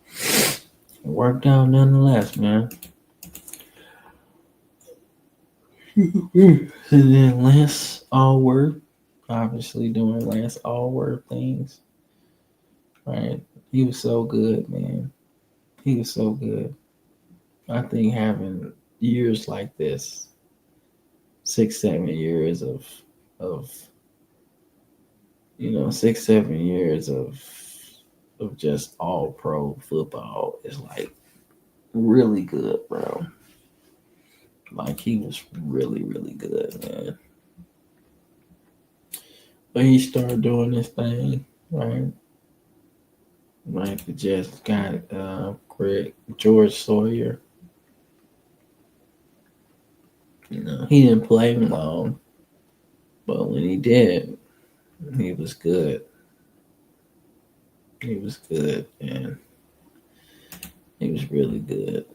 it worked out nonetheless, man. And then Lance Allworth, obviously doing Lance Allworth things. Right? He was so good, man. He was so good. I think having years like this, 6-7 years of 6-7 years of just all pro football is like really good, bro. Like he was really, really good, man. But he started doing this thing, right? Like the Jets got George Sawyer. He didn't play long, but when he did, he was good. He was good, and he was really good.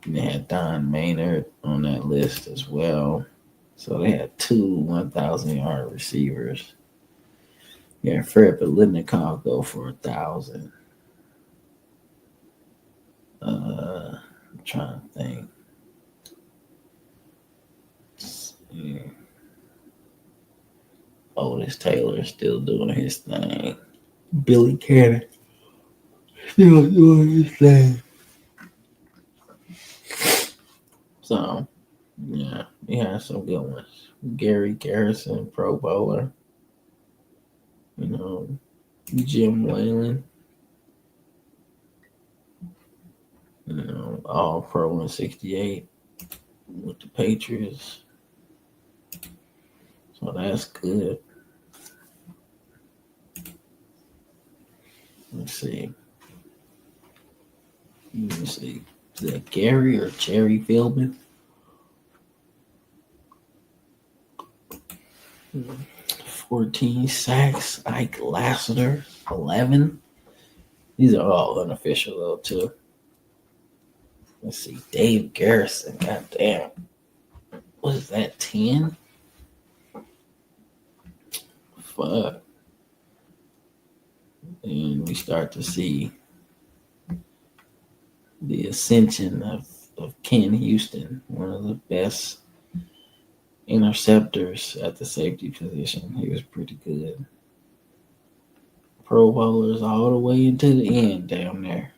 They had Don Maynard on that list as well. So they had 2 1,000-yard receivers. Yeah, Fred Biletnikoff go for 1,000. I'm trying to think. Yeah. Otis Taylor is still doing his thing. Billy Cannon still doing his thing. So, yeah, we had some good ones. Gary Garrison, Pro Bowler. Jim Whalen. All pro in 68 with the Patriots. So that's good. Let's see. Is that Gary or Jerry Philbin? 14 sacks. Ike Lassiter, 11. These are all unofficial, though, too. Let's see. Dave Garrison, goddamn. What is that, 10? Fuck. And we start to see the ascension of of Ken Houston, one of the best interceptors at the safety position. He was pretty good. Pro Bowlers all the way into the end down there.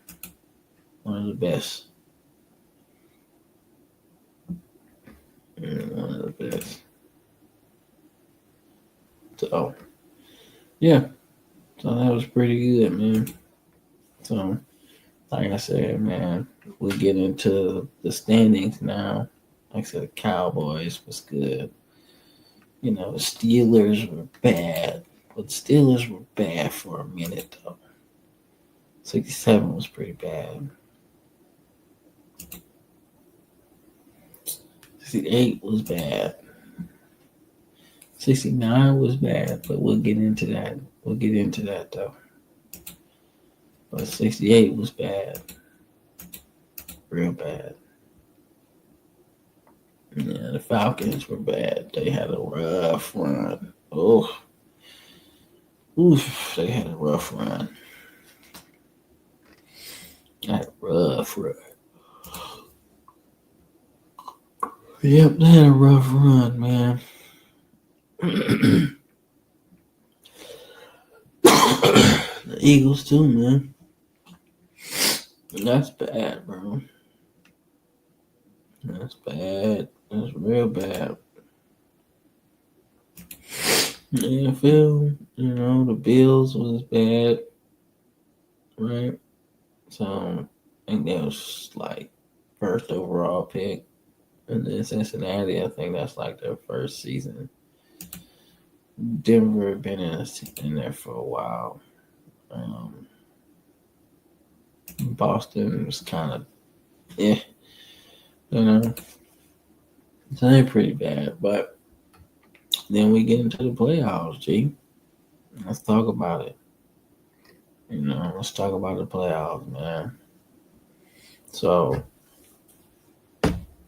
One of the best. One of the best. So, yeah. So that was pretty good, man. So, like I said, man, we get into the standings now. Like I said, the Cowboys was good. You know, the Steelers were bad. But the Steelers were bad for a minute, though. 67 was pretty bad. 68 was bad. 69 was bad, but we'll get into that. We'll get into that, though. But 68 was bad. Real bad. Yeah, the Falcons were bad. They had a rough run. Oh. Oof, they had a rough run. Had a rough run. Yep, they had a rough run, man. The Eagles too, man. That's bad, bro. That's bad. That's real bad. The NFL, you know, the Bills was bad, right? So I think that was like first overall pick. And then Cincinnati, I think that's like their first season. Denver had been in there for a while. Boston was kind of, you know. So they're pretty bad. But then we get into the playoffs, G. Let's talk about it. You know, let's talk about the playoffs, man. So,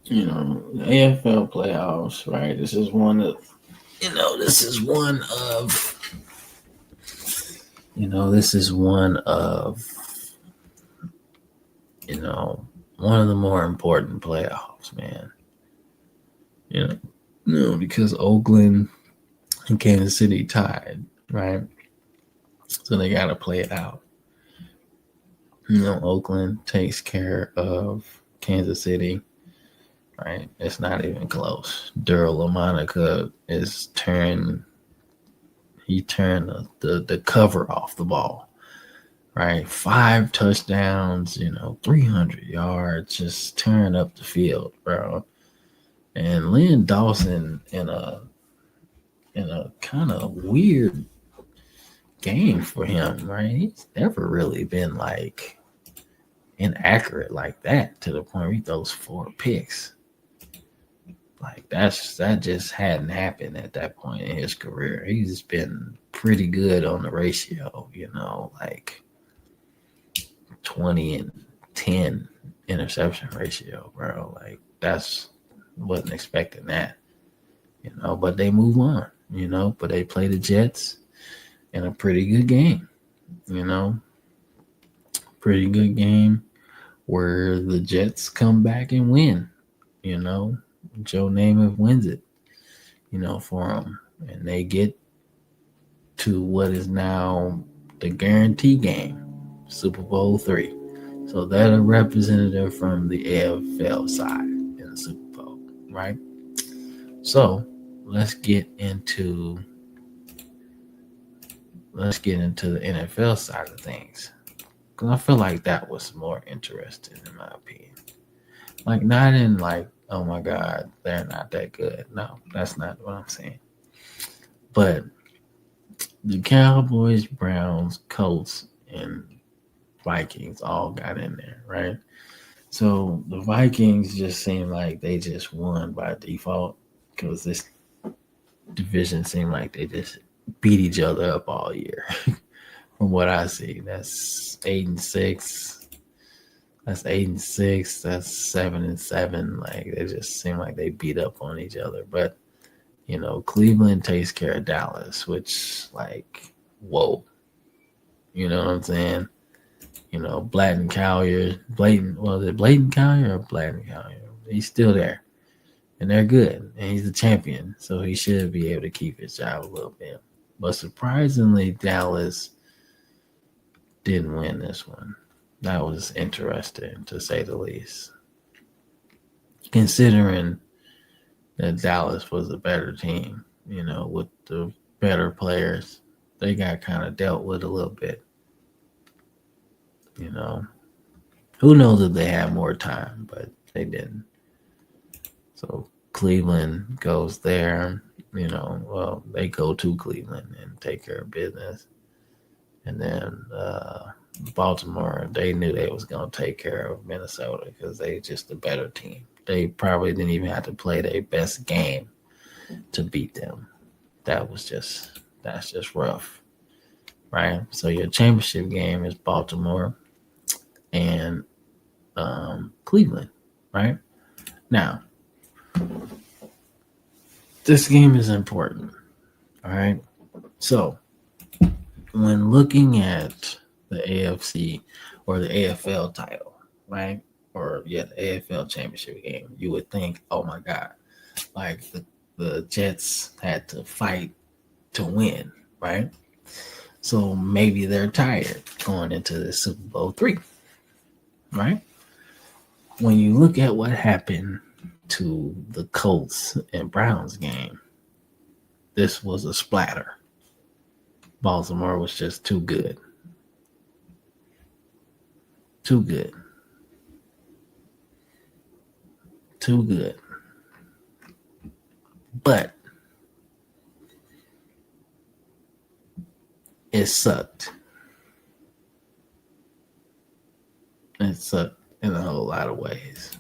you know, the AFL playoffs, right? This is one of, you know, this is one of one of the more important playoffs, man. You know, because Oakland and Kansas City tied, right? So they got to play it out. You know, Oakland takes care of Kansas City, right? It's not even close. Daryl LaMonica he turned the cover off the ball, right? 5 touchdowns, 300 yards, just tearing up the field, bro. And Lynn Dawson in a kind of weird game for him, right? He's never really been like inaccurate like that to the point where he throws 4 picks. Like that just hadn't happened at that point in his career. He's been pretty good on the ratio, like 20 and 10 interception ratio, bro. Like wasn't expecting that, but they move on, but they play the Jets in a pretty good game, pretty good game where the Jets come back and win, Joe Namath wins it, for them. And they get to what is now the guarantee game, Super Bowl III. So they're a representative from the AFL side in the Super Bowl, right? So let's get into the NFL side of things. Because I feel like that was more interesting in my opinion. Like not in like, oh my God, they're not that good. No, that's not what I'm saying. But the Cowboys, Browns, Colts, and Vikings all got in there, right? So the Vikings just seem like they just won by default because this division seemed like they just beat each other up all year. From what I see, that's 8-6. That's 8-6. That's 7-7. Like they just seem like they beat up on each other. But Cleveland takes care of Dallas, which like, whoa. You know what I'm saying? Bladen Collier, was it Bladen Collier or Bladen Collier? He's still there, and they're good, and he's the champion, so he should be able to keep his job a little bit. But surprisingly, Dallas didn't win this one. That was interesting, to say the least, considering that Dallas was a better team, with the better players. They got kind of dealt with a little bit. Who knows if they had more time, but they didn't. So Cleveland goes there, they go to Cleveland and take care of business. And then Baltimore, they knew they was going to take care of Minnesota because they just a better team. They probably didn't even have to play their best game to beat them. That's just rough, right? So your championship game is Baltimore and Cleveland, right? Now, this game is important, all right? So when looking at the AFC or the AFL title, right? Or the AFL championship game, you would think, oh my God, like the Jets had to fight to win, right? So maybe they're tired going into the Super Bowl III, right? When you look at what happened to the Colts and Browns game, this was a splatter. Baltimore was just too good. Too good. Too good. But it sucked. It sucked in a whole lot of ways.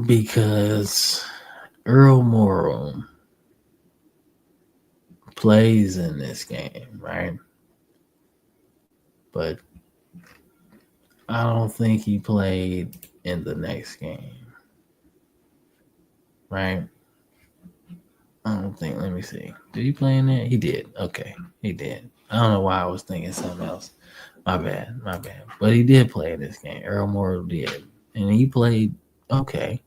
Because Earl Morrall plays in this game, right? But I don't think he played in the next game, right? I don't think. Let me see. Did he play in that? He did. Okay, he did. I don't know why I was thinking something else. My bad. But he did play in this game. Earl Morrall did. And he played okay.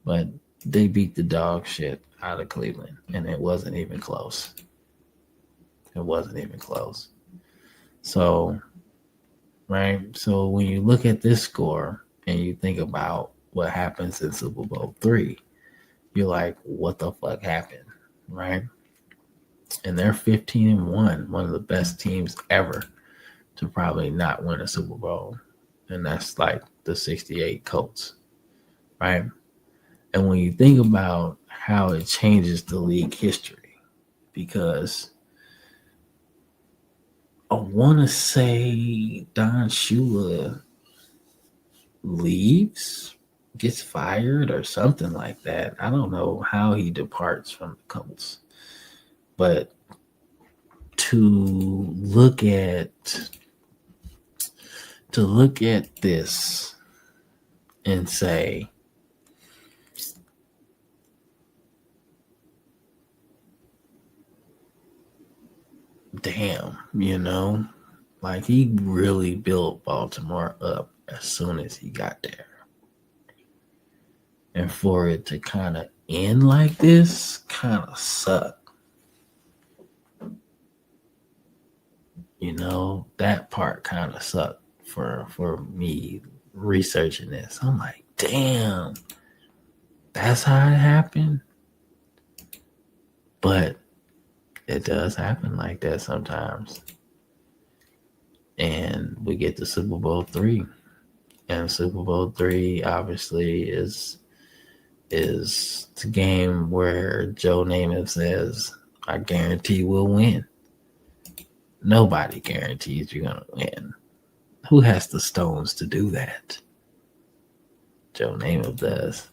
But they beat the dog shit out of Cleveland. And it wasn't even close. So, right? So when you look at this score and you think about what happens in Super Bowl III, you're like, what the fuck happened, right? And they're 15-1, one of the best teams ever to probably not win a Super Bowl. And that's like the 68 Colts, right? And when you think about how it changes the league history, because I want to say Don Shula leaves, gets fired or something like that. I don't know how he departs from the Colts. But to look at this and say, damn, like he really built Baltimore up as soon as he got there. And for it to kind of end like this kind of sucked. That part kind of sucked for me researching this. I'm like, damn, that's how it happened. But it does happen like that sometimes. And we get to Super Bowl III. And Super Bowl III obviously is the game where Joe Namath says, I guarantee we'll win. Nobody guarantees you're going to win. Who has the stones to do that? Joe Namath does.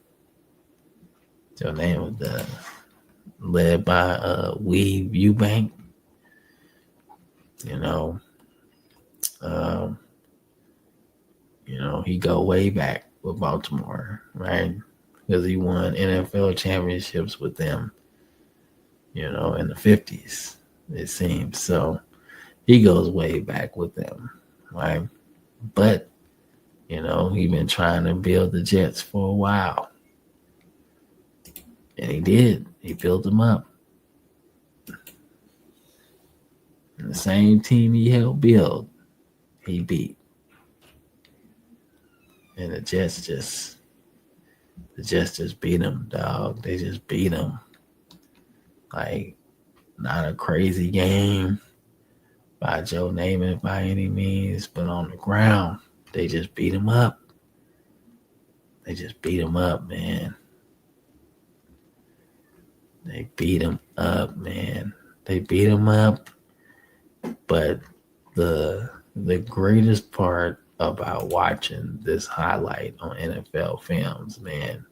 Led by Weave Eubank. He go way back with Baltimore, right? Because he won NFL championships with them, in the 50s, it seems. So, he goes way back with them, right? But he been trying to build the Jets for a while, and he did. He built them up. And the same team he helped build, he beat. And the Jets just beat him, dog. They just beat him. Like, not a crazy game by Joe Namath by any means, but on the ground, they just beat him up. They just beat him up, man. They beat him up, man. They beat him up. But the greatest part about watching this highlight on NFL Films, man,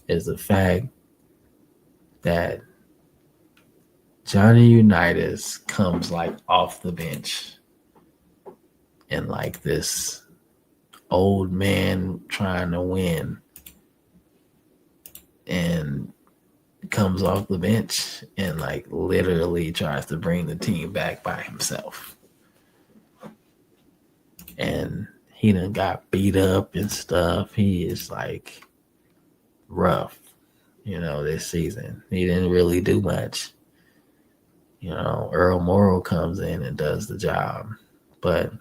is the fact that Johnny Unitas comes like off the bench and like this old man trying to win, and comes off the bench and like literally tries to bring the team back by himself. And he done got beat up and stuff. He is like rough, this season. He didn't really do much. Earl Morrall comes in and does the job, but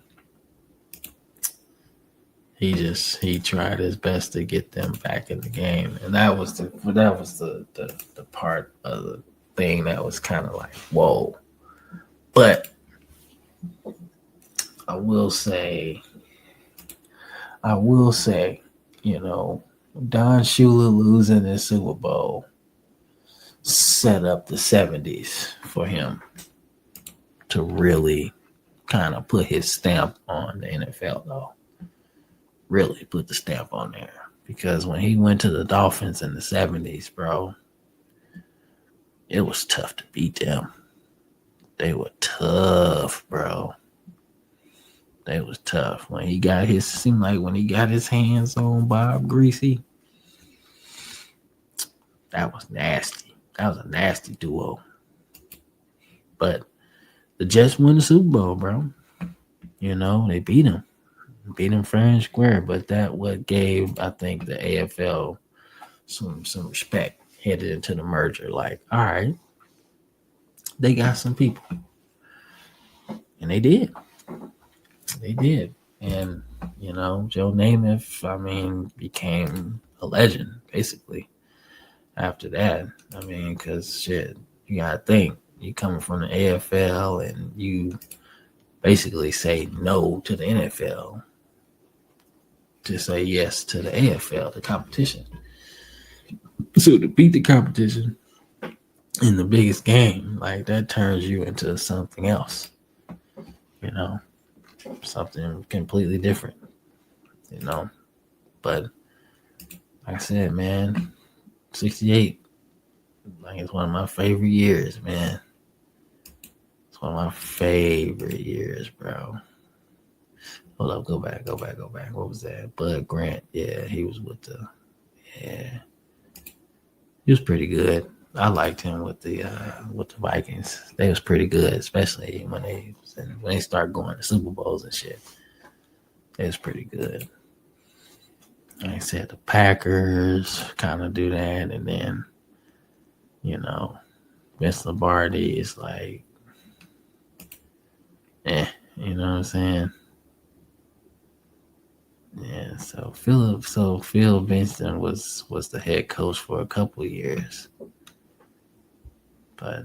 he tried his best to get them back in the game, and that was the part of the thing that was kind of like, whoa. But I will say, Don Shula losing the Super Bowl set up the 70s for him to really kind of put his stamp on the NFL, though. Really put the stamp on there. Because when he went to the Dolphins in the 70s, bro, it was tough to beat them. They were tough, bro. They was tough. When he got his hands on Bob Greasy, that was nasty. That was a nasty duo. But the Jets won the Super Bowl, bro. They beat him. Beat him fair and square. But that what gave, I think, the AFL some respect headed into the merger. Like, all right, they got some people. And they did. They did. And, Joe Namath, became a legend, basically, after that. Because, shit, you got to think. You coming from the AFL and you basically say no to the NFL to say yes to the AFL, the competition. So to beat the competition in the biggest game, like, that turns you into something else, something completely different, But like I said, man, 68, like, it's one of my favorite years, man. It's one of my favorite years, bro. Hold up, go back. What was that? Bud Grant. Yeah, he was he was pretty good. I liked him with the Vikings. They was pretty good, especially when they start going to Super Bowls and shit. It was pretty good. Like I said, the Packers kind of do that, and then Vince Lombardi is like, you know what I'm saying? Yeah, so Phil Vincent was the head coach for a couple of years, but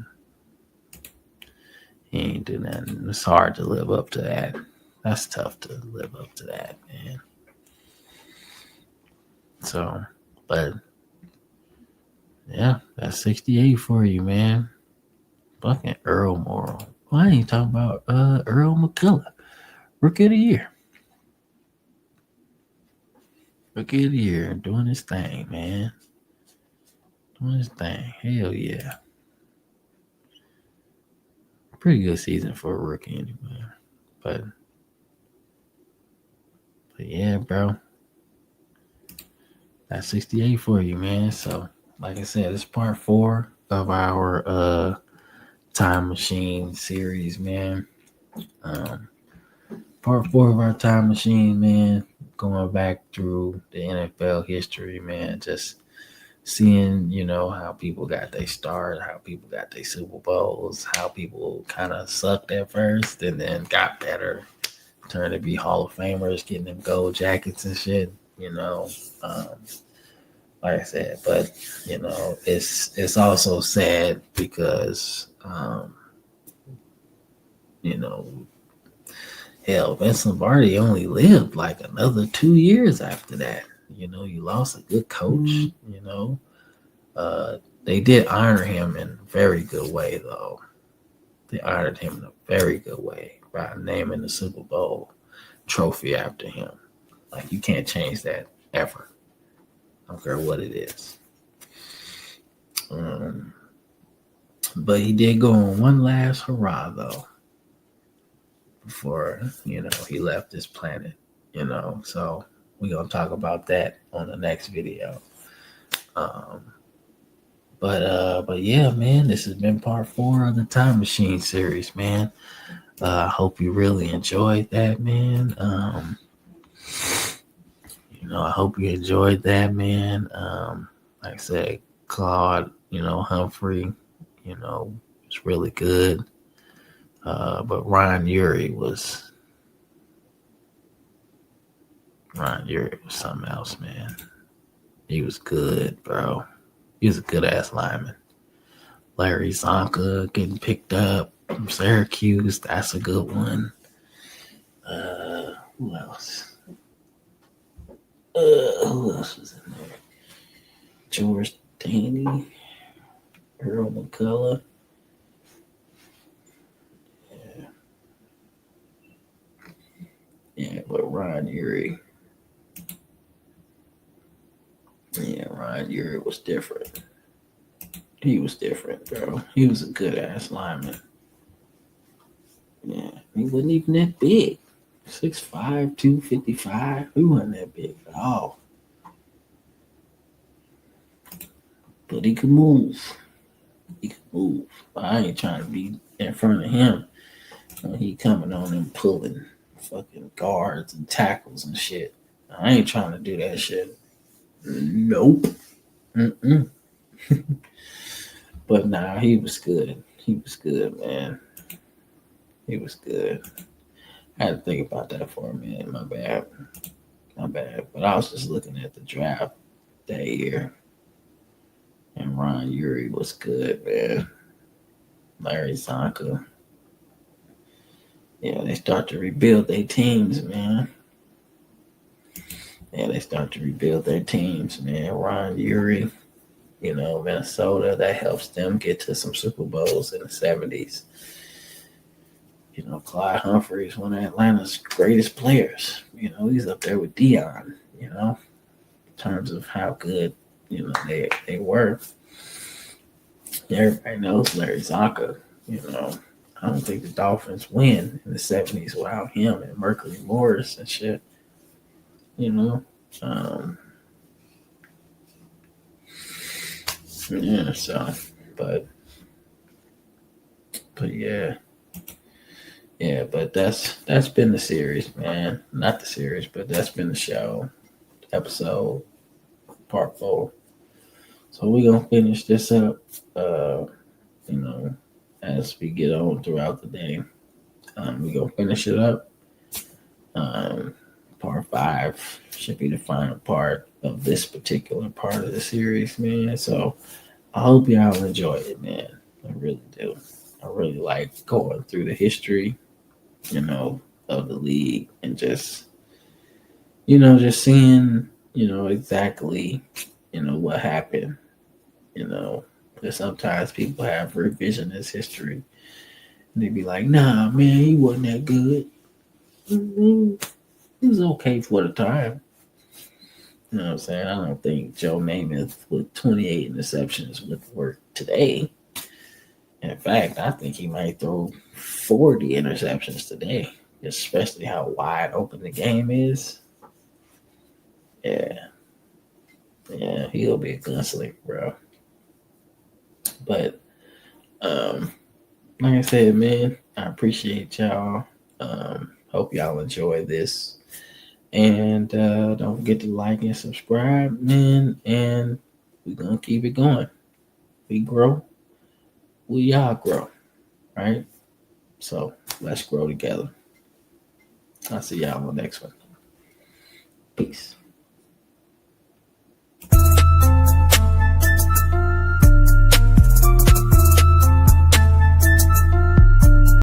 he ain't do nothing. It's hard to live up to that. That's tough to live up to that, man. So, but yeah, that's 68 for you, man. Fucking Earl Morrall. Well, I ain't talking about Earl McCullough, Rookie of the Year. Rookie of the Year, doing his thing, man. Doing his thing. Hell yeah. Pretty good season for a rookie anyway. But yeah, bro. That's 68 for you, man. So, like I said, it's part 4 of our Time Machine series, man. Part 4 of our time machine, man. Going back through the NFL history, man. Just seeing, how people got their start, how people got their Super Bowls, how people kind of sucked at first and then got better, turned to be Hall of Famers, getting them gold jackets and shit, Um, like I said, but it's also sad because you know, hell, Vince Lombardi only lived like another 2 years after that. You lost a good coach, they did honor him in a very good way, though. They honored him in a very good way by naming the Super Bowl trophy after him. Like, you can't change that ever. I don't care what it is. But he did go on one last hurrah, though, before, he left this planet, So we're going to talk about that on the next video. But yeah, man, this has been part 4 of the Time Machine series, man. I hope you really enjoyed that, man. I hope you enjoyed that, man. Like I said, Claude, Humphrey, it's really good. But Ron Urey was something else, man. He was good, bro. He was a good ass lineman. Larry Zonka getting picked up from Syracuse. That's a good one. Who else? Who else was in there? George Taney, Earl McCullough. Yeah, but Ron Urey. Yeah, Ron Urey was different. He was different, bro. He was a good ass lineman. Yeah, he wasn't even that big. 6'5", 255. He wasn't that big at all. But he could move. But I ain't trying to be in front of him when he coming on and pulling fucking guards and tackles and shit. I ain't trying to do that shit. Nope. But nah, he was good. He was good, man. He was good. I had to think about that for a minute. My bad. But I was just looking at the draft that year. And Ron Urey was good, man. Larry Zonka. Yeah, they start to rebuild their teams, man. Ron Urey, Minnesota, that helps them get to some Super Bowls in the 70s. Clyde Humphrey is one of Atlanta's greatest players. He's up there with Dion, in terms of how good, they were. Everybody knows Larry Zonka, I don't think the Dolphins win in the 70s without him and Mercury Morris and shit. Yeah, so, but yeah. Yeah, but that's been the series, man. Not the series, but that's been the show. Episode part 4. So we're gonna finish this up, as we get on throughout the day. We're gonna finish it up. Part 5 should be the final part of this particular part of the series, man. So I hope y'all enjoyed it, man. I really do. I really like going through the history, of the league and just seeing, exactly, what happened, because sometimes people have revisionist history and they be like, nah, man, he wasn't that good. He was okay for the time. You know what I'm saying? I don't think Joe Namath with 28 interceptions would work today. In fact, I think he might throw 40 interceptions today, especially how wide open the game is. Yeah, he'll be a gunslinger, bro. But like I said, man, I appreciate y'all. Hope y'all enjoy this. And don't forget to like and subscribe, man. And we're going to keep it going. We grow, we all grow, right? So let's grow together. I'll see y'all on the next one. Peace.